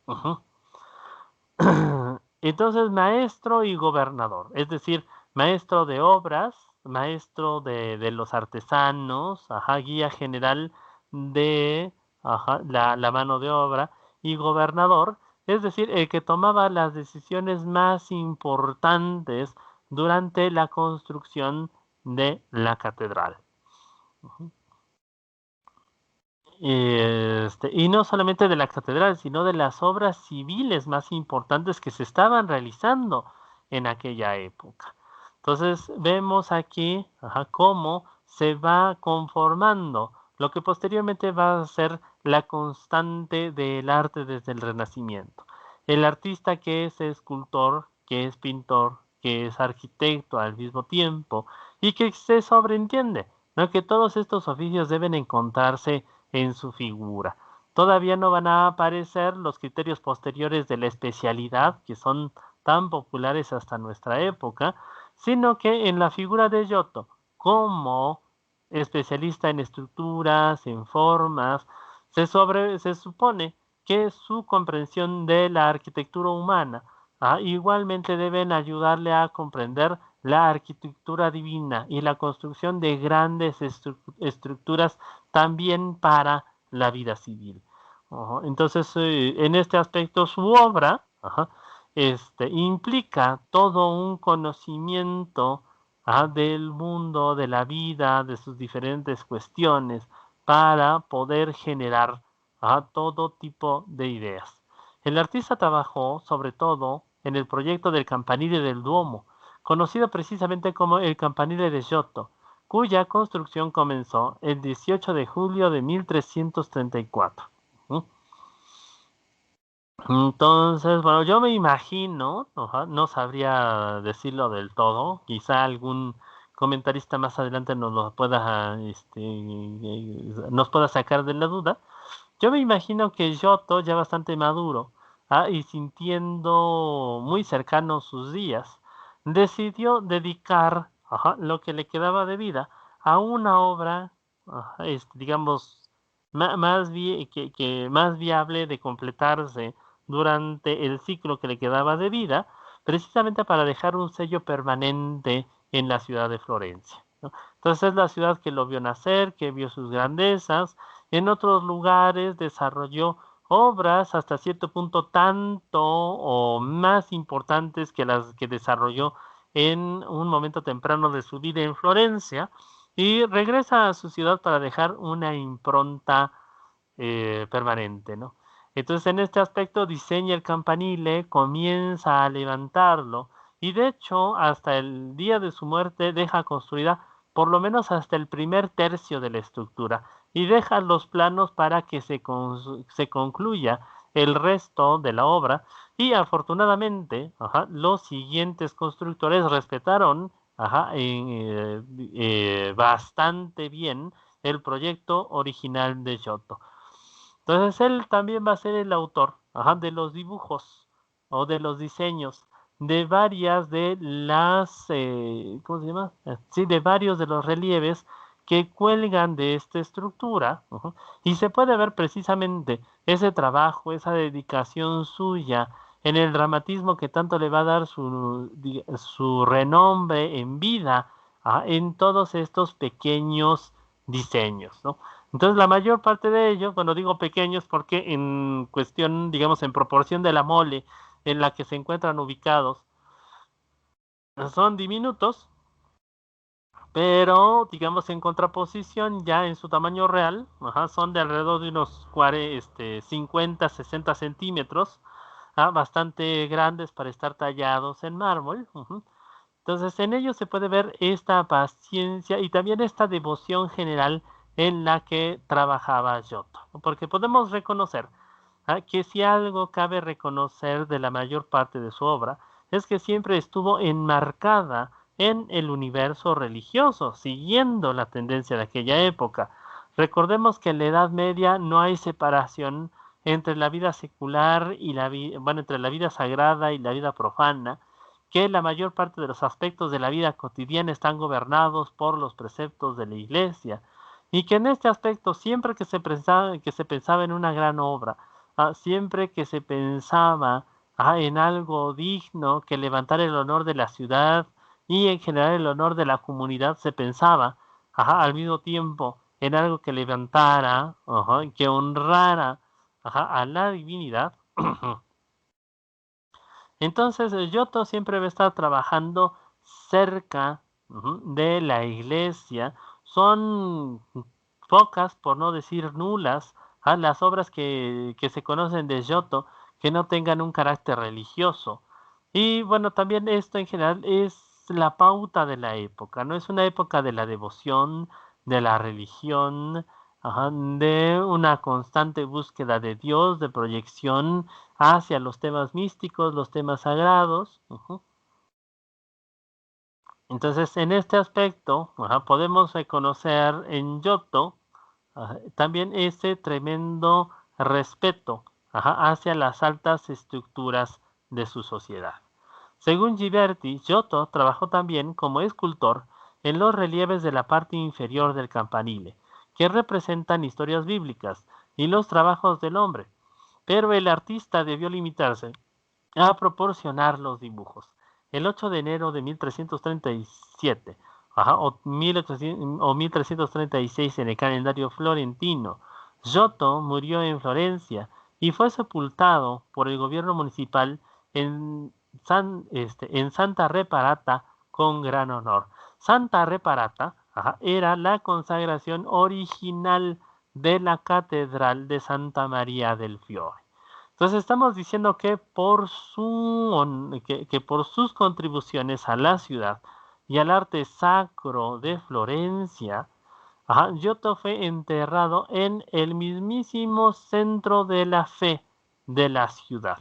Entonces, maestro y gobernador, es decir, maestro de obras, maestro de los artesanos, guía general de la mano de obra, y gobernador, es decir, el que tomaba las decisiones más importantes durante la construcción de la catedral. Y no solamente de la catedral, sino de las obras civiles más importantes que se estaban realizando en aquella época. Entonces vemos aquí cómo se va conformando lo que posteriormente va a ser la constante del arte desde el Renacimiento. El artista que es escultor, que es pintor, que es arquitecto al mismo tiempo y que se sobreentiende, ¿no? Que todos estos oficios deben encontrarse en su figura. Todavía no van a aparecer los criterios posteriores de la especialidad, que son tan populares hasta nuestra época, sino que en la figura de Giotto, como especialista en estructuras, en formas, se supone que su comprensión de la arquitectura humana igualmente deben ayudarle a comprender la arquitectura divina y la construcción de grandes estructuras también para la vida civil. Entonces, en este aspecto, su obra implica todo un conocimiento del mundo, de la vida, de sus diferentes cuestiones, para poder generar todo tipo de ideas. El artista trabajó sobre todo en el proyecto del campanile del Duomo, conocido precisamente como el campanile de Giotto, cuya construcción comenzó el 18 de julio de 1334. Entonces, bueno, yo me imagino, no sabría decirlo del todo, quizá algún comentarista más adelante nos pueda sacar de la duda. Yo me imagino que Giotto, ya bastante maduro y sintiendo muy cercanos sus días, decidió dedicar lo que le quedaba de vida a una obra, digamos, más viable de completarse durante el ciclo que le quedaba de vida, precisamente para dejar un sello permanente en la ciudad de Florencia, ¿no? Entonces es la ciudad que lo vio nacer, que vio sus grandezas. En otros lugares desarrolló obras hasta cierto punto tanto o más importantes que las que desarrolló en un momento temprano de su vida en Florencia, y regresa a su ciudad para dejar una impronta permanente, ¿no? Entonces, en este aspecto diseña el campanile, comienza a levantarlo, y de hecho hasta el día de su muerte deja construida por lo menos hasta el primer tercio de la estructura, y deja los planos para que se concluya el resto de la obra. Y afortunadamente los siguientes constructores respetaron bastante bien el proyecto original de Giotto. Entonces él también va a ser el autor de los dibujos o de los diseños de varias de las, ¿cómo se llama? Sí, de varios de los relieves que cuelgan de esta estructura. Y se puede ver precisamente ese trabajo, esa dedicación suya en el dramatismo que tanto le va a dar su renombre en vida en todos estos pequeños diseños, ¿no? Entonces, la mayor parte de ellos, cuando digo pequeños, porque en cuestión, digamos, en proporción de la mole en la que se encuentran ubicados, son diminutos, pero, digamos, en contraposición, ya en su tamaño real, son de alrededor de unos 50, 60 centímetros, bastante grandes para estar tallados en mármol. Entonces, en ellos se puede ver esta paciencia y también esta devoción general en la que trabajaba Giotto, porque podemos reconocer que si algo cabe reconocer de la mayor parte de su obra es que siempre estuvo enmarcada en el universo religioso, siguiendo la tendencia de aquella época. Recordemos que en la Edad Media no hay separación entre la vida secular y entre la vida sagrada y la vida profana, que la mayor parte de los aspectos de la vida cotidiana están gobernados por los preceptos de la Iglesia, y que en este aspecto siempre que se pensaba en una gran obra, siempre que se pensaba en algo digno que levantara el honor de la ciudad y en general el honor de la comunidad, se pensaba al mismo tiempo en algo que levantara, que honrara a la divinidad. Entonces, Giotto siempre va a estar trabajando cerca de la iglesia. Son pocas, por no decir nulas, las obras que se conocen de Giotto que no tengan un carácter religioso. Y bueno, también esto en general es la pauta de la época, ¿no? Es una época de la devoción, de la religión, de una constante búsqueda de Dios, de proyección hacia los temas místicos, los temas sagrados. Entonces, en este aspecto, podemos reconocer en Giotto también ese tremendo respeto hacia las altas estructuras de su sociedad. Según Ghiberti, Giotto trabajó también como escultor en los relieves de la parte inferior del campanile, que representan historias bíblicas y los trabajos del hombre, pero el artista debió limitarse a proporcionar los dibujos. El 8 de enero de 1337 o 1336 en el calendario florentino, Giotto murió en Florencia y fue sepultado por el gobierno municipal en, en Santa Reparata con gran honor. Santa Reparata era la consagración original de la Catedral de Santa María del Fiore. Entonces estamos diciendo que que por sus contribuciones a la ciudad y al arte sacro de Florencia, Giotto fue enterrado en el mismísimo centro de la fe de la ciudad,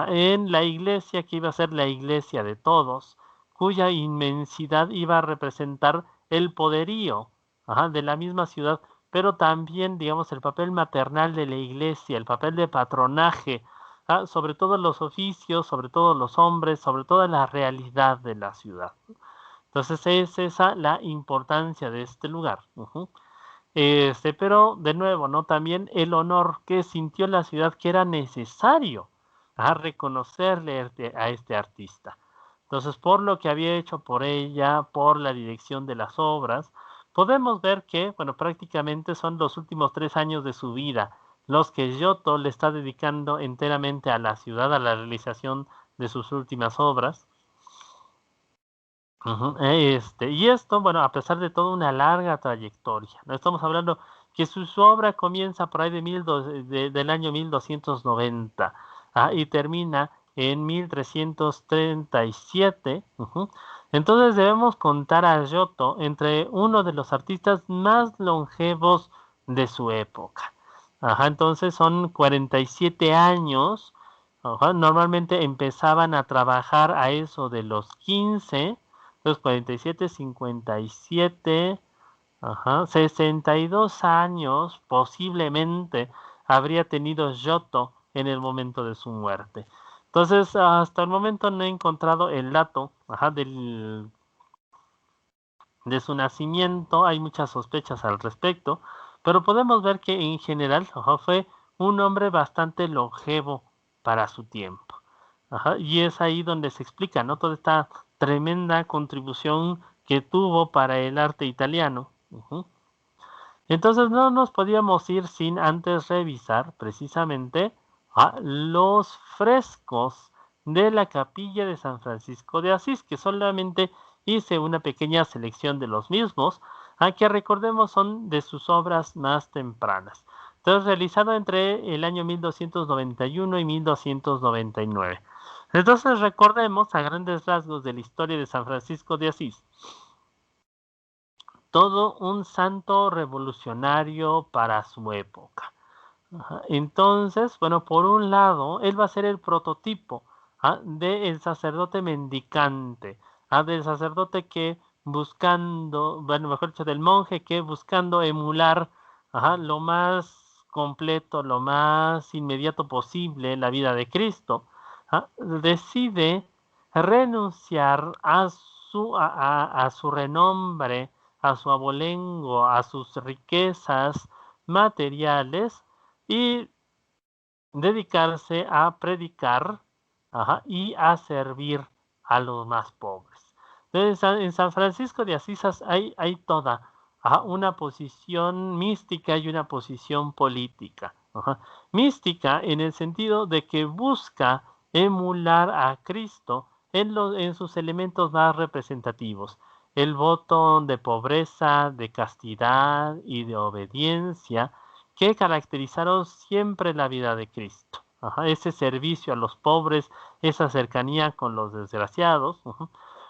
en la iglesia que iba a ser la iglesia de todos, cuya inmensidad iba a representar el poderío de la misma ciudad, pero también, digamos, el papel maternal de la iglesia, el papel de patronaje, sobre todo los oficios, sobre todo los hombres, sobre toda la realidad de la ciudad. Entonces es esa la importancia de este lugar. Pero de nuevo, ¿no? También el honor que sintió la ciudad que era necesario reconocerle a este artista. Entonces, por lo que había hecho por ella, por la dirección de las obras, podemos ver que, bueno, prácticamente son los últimos 3 años de su vida los que Giotto le está dedicando enteramente a la ciudad, a la realización de sus últimas obras. Y esto, bueno, a pesar de toda una larga trayectoria, no estamos hablando que su obra comienza por ahí del año 1290 y termina en 1337. Entonces debemos contar a Giotto entre uno de los artistas más longevos de su época. Entonces son 47 años. Normalmente empezaban a trabajar a eso de los 15. Entonces 47, 57, 62 años posiblemente habría tenido Giotto en el momento de su muerte. Entonces, hasta el momento no he encontrado el dato de su nacimiento. Hay muchas sospechas al respecto, pero podemos ver que en general fue un hombre bastante longevo para su tiempo. Y es ahí donde se explica, ¿no? Toda esta tremenda contribución que tuvo para el arte italiano. Entonces no nos podíamos ir sin antes revisar precisamente los frescos de la capilla de San Francisco de Asís, que solamente hice una pequeña selección de los mismos, que recordemos son de sus obras más tempranas. Entonces, realizado entre el año 1291 y 1299. Entonces, recordemos a grandes rasgos de la historia de San Francisco de Asís. Todo un santo revolucionario para su época. Entonces, bueno, por un lado, él va a ser el prototipo del sacerdote mendicante, del sacerdote que buscando, bueno, mejor dicho, del monje que buscando emular lo más completo, lo más inmediato posible la vida de Cristo, decide renunciar a su renombre, a su abolengo, a sus riquezas materiales y dedicarse a predicar y a servir a los más pobres. Entonces, en San Francisco de Asís hay toda una posición mística y una posición política. Mística en el sentido de que busca emular a Cristo en sus elementos más representativos. El voto de pobreza, de castidad y de obediencia que caracterizaron siempre la vida de Cristo. Ese servicio a los pobres, esa cercanía con los desgraciados,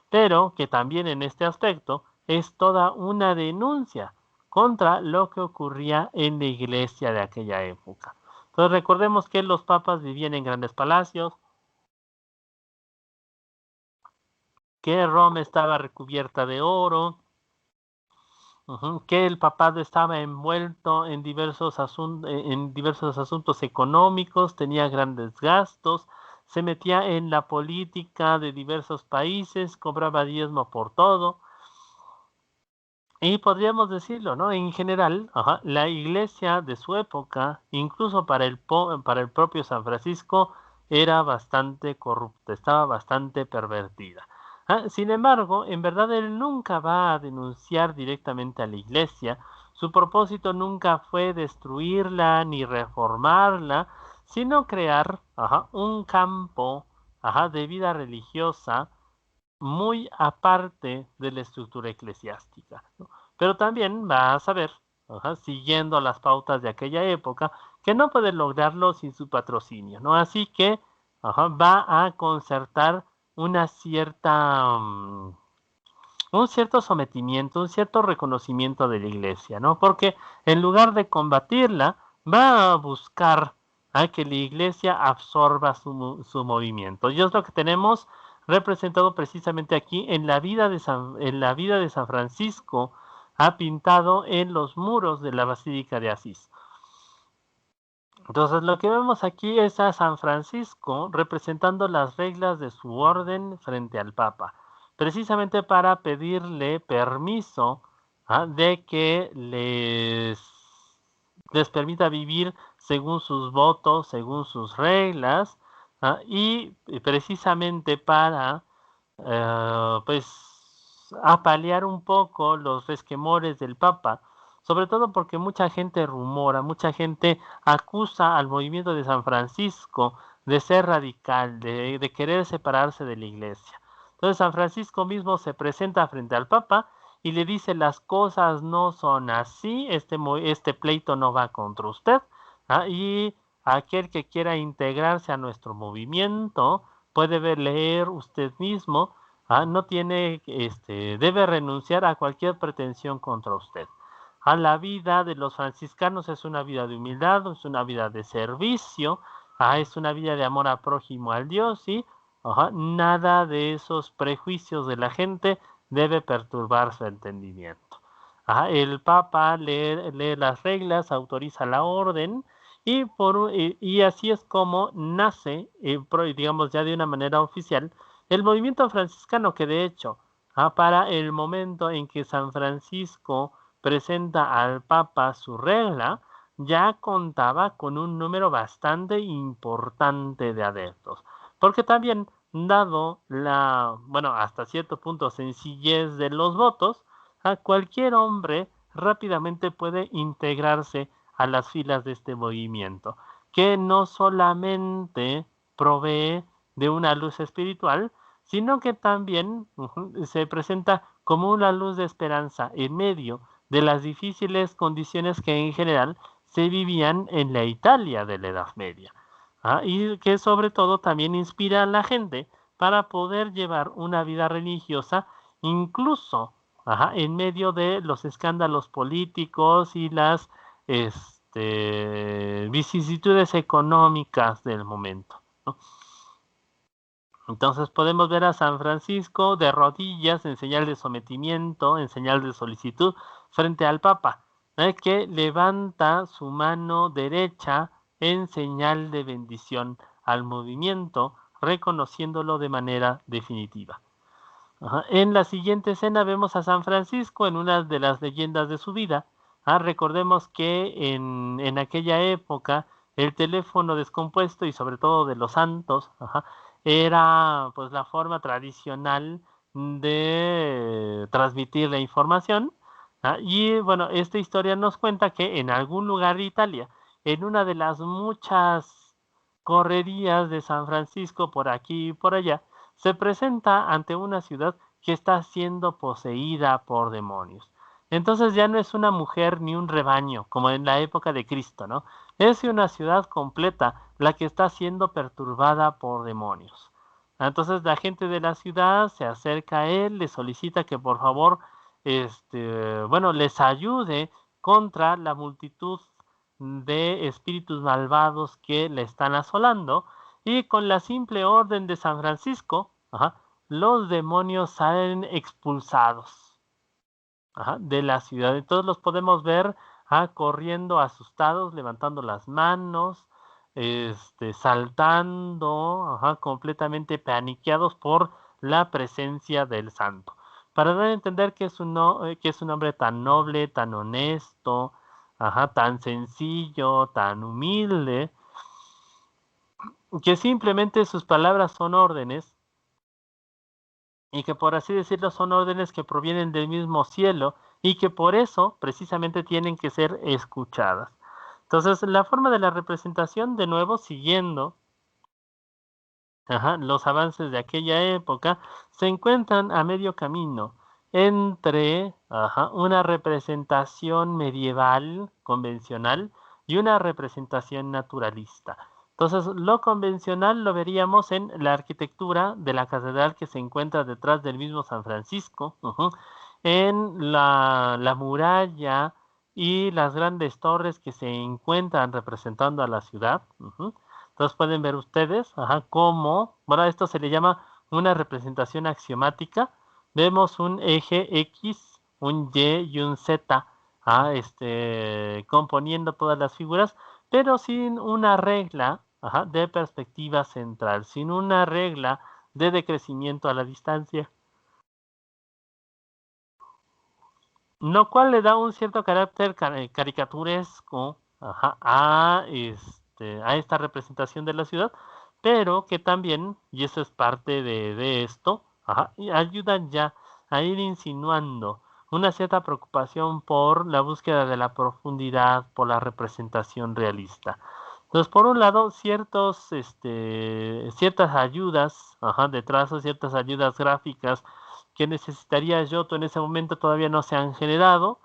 pero que también en este aspecto es toda una denuncia contra lo que ocurría en la iglesia de aquella época. Entonces recordemos que los papas vivían en grandes palacios, que Roma estaba recubierta de oro, que el papado estaba envuelto en diversos asuntos económicos, tenía grandes gastos, se metía en la política de diversos países, cobraba diezmo por todo. Y podríamos decirlo, ¿no? En general, la iglesia de su época, incluso para el propio San Francisco, era bastante corrupta, estaba bastante pervertida. Sin embargo, en verdad él nunca va a denunciar directamente a la iglesia. Su propósito nunca fue destruirla ni reformarla, sino crear un campo de vida religiosa muy aparte de la estructura eclesiástica, ¿no? Pero también va a saber, siguiendo las pautas de aquella época, que no puede lograrlo sin su patrocinio, ¿no? Así que va a concertar una cierta, un cierto sometimiento, un cierto reconocimiento de la iglesia, ¿no? Porque en lugar de combatirla, va a buscar a que la iglesia absorba su movimiento. Y es lo que tenemos representado precisamente aquí en la vida de San Francisco, ha pintado en los muros de la Basílica de Asís. Entonces lo que vemos aquí es a San Francisco representando las reglas de su orden frente al Papa, precisamente para pedirle permiso de que les permita vivir según sus votos, según sus reglas, y precisamente para pues apalear un poco los resquemores del Papa, sobre todo porque mucha gente rumora, mucha gente acusa al movimiento de San Francisco de ser radical, de querer separarse de la iglesia. Entonces San Francisco mismo se presenta frente al Papa y le dice las cosas no son así, este pleito no va contra usted, y aquel que quiera integrarse a nuestro movimiento puede leer usted mismo, no tiene, debe renunciar a cualquier pretensión contra usted. La vida de los franciscanos es una vida de humildad, es una vida de servicio, es una vida de amor a prójimo al Dios y nada de esos prejuicios de la gente debe perturbar su entendimiento. El Papa lee las reglas, autoriza la orden y así es como nace, digamos ya de una manera oficial, el movimiento franciscano que de hecho, para el momento en que San Francisco presenta al Papa su regla, ya contaba con un número bastante importante de adeptos. Porque también, dado la, bueno, hasta cierto punto sencillez de los votos, a cualquier hombre rápidamente puede integrarse a las filas de este movimiento, que no solamente provee de una luz espiritual, sino que también se presenta como una luz de esperanza en medio de las difíciles condiciones que en general se vivían en la Italia de la Edad Media. Y que sobre todo también inspira a la gente para poder llevar una vida religiosa, incluso en medio de los escándalos políticos y las vicisitudes económicas del momento, ¿no? Entonces podemos ver a San Francisco de rodillas en señal de sometimiento, en señal de solicitud frente al Papa, que levanta su mano derecha en señal de bendición al movimiento, reconociéndolo de manera definitiva. En la siguiente escena vemos a San Francisco en una de las leyendas de su vida. Recordemos que en aquella época el teléfono descompuesto y sobre todo de los santos era pues la forma tradicional de transmitir la información. Y bueno, esta historia nos cuenta que en algún lugar de Italia, en una de las muchas correrías de San Francisco por aquí y por allá, se presenta ante una ciudad que está siendo poseída por demonios. Entonces ya no es una mujer ni un rebaño, como en la época de Cristo, ¿no? Es una ciudad completa la que está siendo perturbada por demonios. Entonces la gente de la ciudad se acerca a él, le solicita que por favor, bueno, les ayude contra la multitud de espíritus malvados que le están asolando y con la simple orden de San Francisco, los demonios salen expulsados de la ciudad. Entonces los podemos ver corriendo asustados, levantando las manos, saltando, completamente paniqueados por la presencia del santo. Para dar a entender que es que es un hombre tan noble, tan honesto, tan sencillo, tan humilde, que simplemente sus palabras son órdenes y que por así decirlo son órdenes que provienen del mismo cielo y que por eso precisamente tienen que ser escuchadas. Entonces, la forma de la representación, de nuevo, siguiendo los avances de aquella época se encuentran a medio camino entre una representación medieval convencional y una representación naturalista. Entonces, lo convencional lo veríamos en la arquitectura de la catedral que se encuentra detrás del mismo San Francisco, en la muralla y las grandes torres que se encuentran representando a la ciudad. Entonces pueden ver ustedes cómo, bueno, esto se le llama una representación axiomática. Vemos un eje X, un Y y un Z componiendo todas las figuras, pero sin una regla de perspectiva central, sin una regla de decrecimiento a la distancia, lo cual le da un cierto carácter caricaturesco a esta representación de la ciudad, pero que también, y eso es parte de esto, ayudan ya a ir insinuando una cierta preocupación por la búsqueda de la profundidad, por la representación realista. Entonces, por un lado, ciertas ayudas de trazo, ciertas ayudas gráficas que necesitaría Yoto en ese momento todavía no se han generado.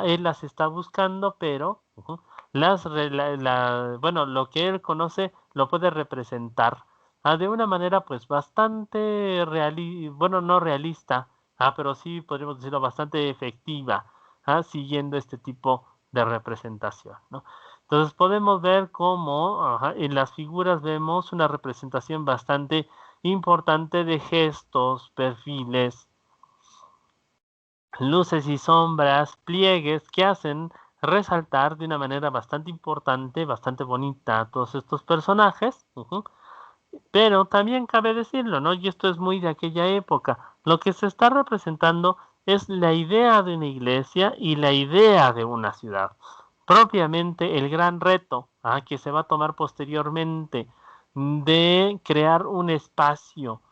Él las está buscando, pero bueno, lo que él conoce lo puede representar de una manera pues bastante bueno, no realista, pero sí podríamos decirlo bastante efectiva, siguiendo este tipo de representación, ¿no? Entonces podemos ver cómo en las figuras vemos una representación bastante importante de gestos, perfiles, luces y sombras, pliegues que hacen resaltar de una manera bastante importante, bastante bonita a todos estos personajes. Pero también cabe decirlo, ¿no? Y esto es muy de aquella época. Lo que se está representando es la idea de una iglesia y la idea de una ciudad. Propiamente el gran reto que se va a tomar posteriormente de crear un espacio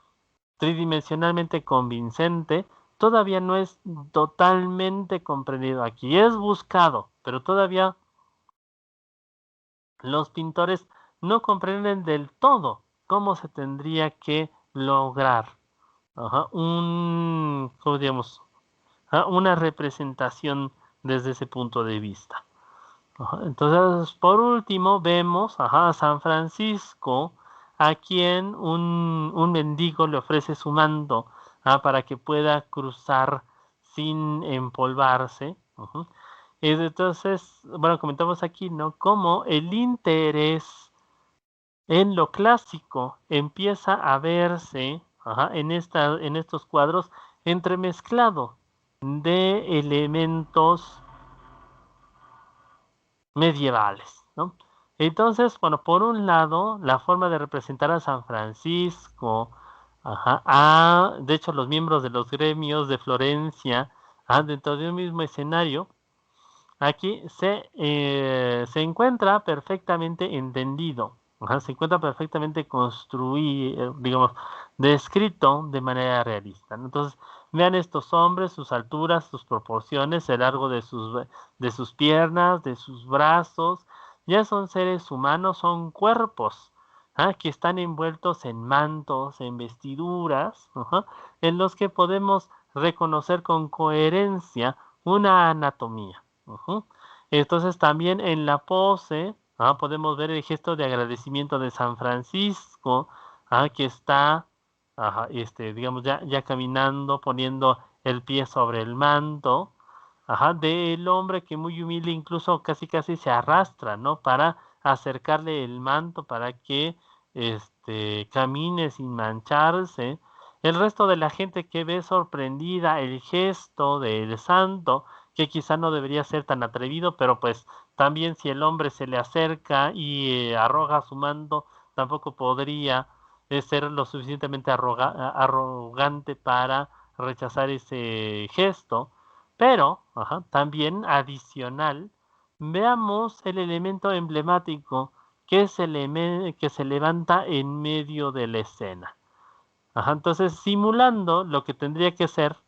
tridimensionalmente convincente todavía no es totalmente comprendido aquí. Es buscado, pero todavía los pintores no comprenden del todo cómo se tendría que lograr ¿cómo digamos? Una representación desde ese punto de vista. Entonces, por último, vemos a San Francisco, a quien un mendigo le ofrece su manto para que pueda cruzar sin empolvarse. Entonces, bueno, comentamos aquí, ¿no? Cómo el interés en lo clásico empieza a verse en estos cuadros entremezclado de elementos medievales, ¿no? Entonces, bueno, por un lado, la forma de representar a San Francisco, de hecho, los miembros de los gremios de Florencia, dentro de un mismo escenario, aquí se encuentra perfectamente entendido, se encuentra perfectamente construido, digamos, descrito de manera realista, ¿no? Entonces, vean estos hombres, sus alturas, sus proporciones, el largo de sus piernas, de sus brazos, ya son seres humanos, son cuerpos que están envueltos en mantos, en vestiduras, en los que podemos reconocer con coherencia una anatomía. Entonces también en la pose podemos ver el gesto de agradecimiento de San Francisco, que está, digamos, ya caminando, poniendo el pie sobre el manto, del hombre que muy humilde incluso casi casi se arrastra, ¿no? Para acercarle el manto para que camine sin mancharse. El resto de la gente que ve sorprendida el gesto del santo, que quizá no debería ser tan atrevido, pero pues también si el hombre se le acerca y arroja su manto, tampoco podría ser lo suficientemente arrogante para rechazar ese gesto. Pero, también adicional, veamos el elemento emblemático que se levanta en medio de la escena. Entonces, simulando lo que tendría que ser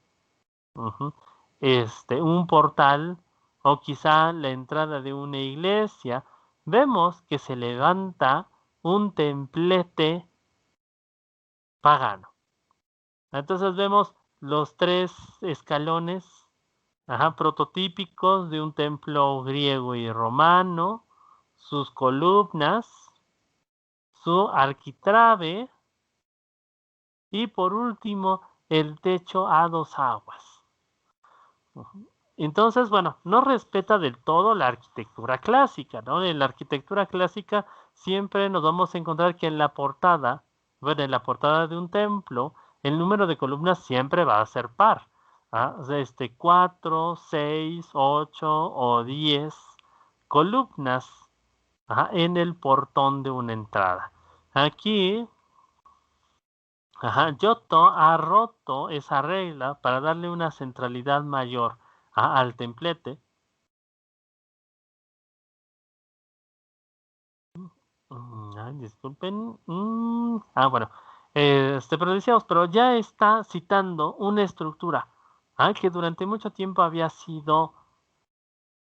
un portal o quizá la entrada de una iglesia, vemos que se levanta un templete pagano. Entonces vemos los 3 escalones prototípicos de un templo griego y romano, sus columnas, su arquitrabe y por último el techo a 2 aguas. Entonces, bueno, no respeta del todo la arquitectura clásica, ¿no? En la arquitectura clásica siempre nos vamos a encontrar que en la portada, bueno, en la portada de un templo, el número de columnas siempre va a ser par. O sea, 4, 6, 8 o 10 columnas en el portón de una entrada. Aquí, Giotto ha roto esa regla para darle una centralidad mayor al templete. Ay, disculpen. Bueno. Pero decíamos, pero ya está citando una estructura que durante mucho tiempo había sido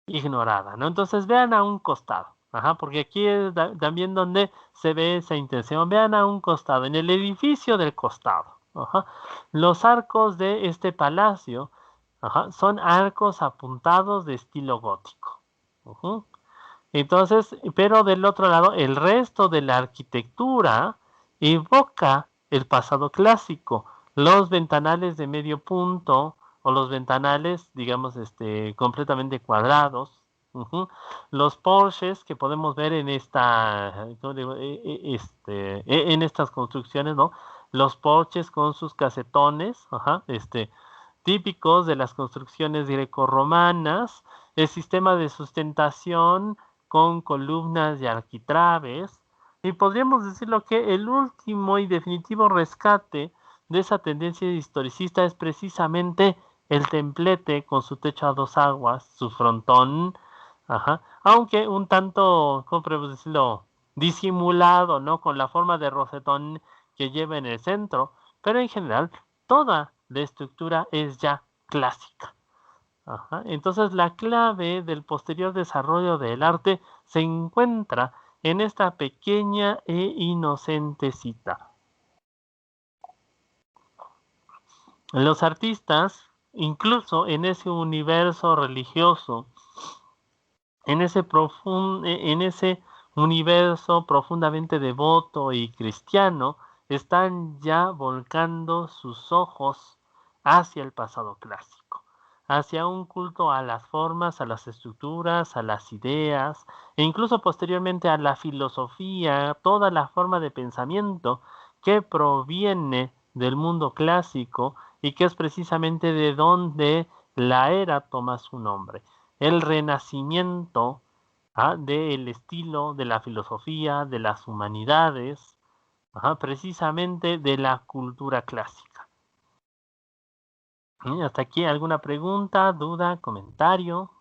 ignorada, ¿no? Entonces vean a un costado, porque aquí es también donde se ve esa intención. Vean a un costado, en el edificio del costado. Los arcos de este palacio son arcos apuntados de estilo gótico. Entonces, pero del otro lado, el resto de la arquitectura evoca el pasado clásico. Los ventanales de medio punto o los ventanales, digamos, completamente cuadrados. Los porches que podemos ver en en estas construcciones, ¿no? Los porches con sus casetones, típicos de las construcciones grecorromanas, el sistema de sustentación con columnas y arquitraves, y podríamos decirlo que el último y definitivo rescate de esa tendencia historicista es precisamente el templete con su techo a 2 aguas, su frontón, aunque un tanto, ¿cómo podemos decirlo?, disimulado, ¿no?, con la forma de rosetón que lleva en el centro, pero en general toda la estructura es ya clásica. Entonces la clave del posterior desarrollo del arte se encuentra en esta pequeña e inocente cita. Los artistas, incluso en ese universo religioso, en ese universo profundamente devoto y cristiano, están ya volcando sus ojos hacia el pasado clásico, hacia un culto a las formas, a las estructuras, a las ideas, e incluso posteriormente a la filosofía, toda la forma de pensamiento que proviene del mundo clásico y que es precisamente de donde la era toma su nombre. El renacimiento del estilo, de la filosofía, de las humanidades, precisamente de la cultura clásica. Hasta aquí, ¿alguna pregunta, duda, comentario?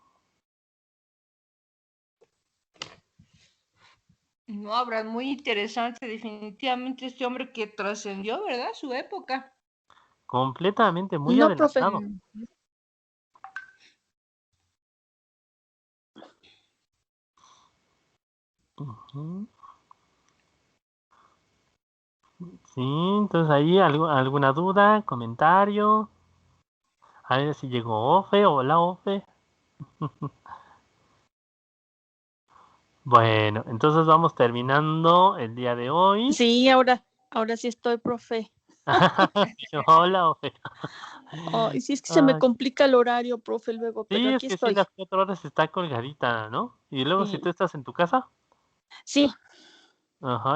No, habrá muy interesante, definitivamente este hombre que trascendió, ¿verdad?, su época. Completamente muy No, profe. adelantado. Sí, entonces ahí alguna duda, comentario. A ver si llegó Ofe. Hola, Ofe. Bueno, entonces vamos terminando el día de hoy. Sí, ahora sí estoy, profe. Hola, Ofe. Y si es que se me complica el horario, profe, luego, pero Sí, aquí es que estoy. sí, las 4 horas está colgadita, ¿no? Y luego si tú estás en tu casa. Sí.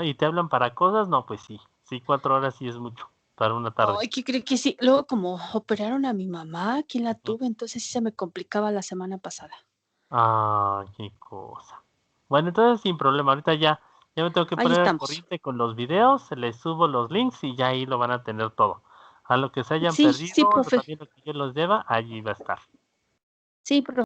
Y te hablan para cosas, no, pues sí. Sí, 4 horas sí es mucho para una tarde. Ay, ¿qué cree que sí? Luego como operaron a mi mamá, quien la tuve, entonces sí se me complicaba la semana pasada. Qué cosa. Bueno, entonces sin problema, ahorita ya me tengo que poner al corriente con los videos, les subo los links y ya ahí lo van a tener todo. A lo que se hayan perdido, profe. también lo que yo los deba, allí va a estar. Sí, profe.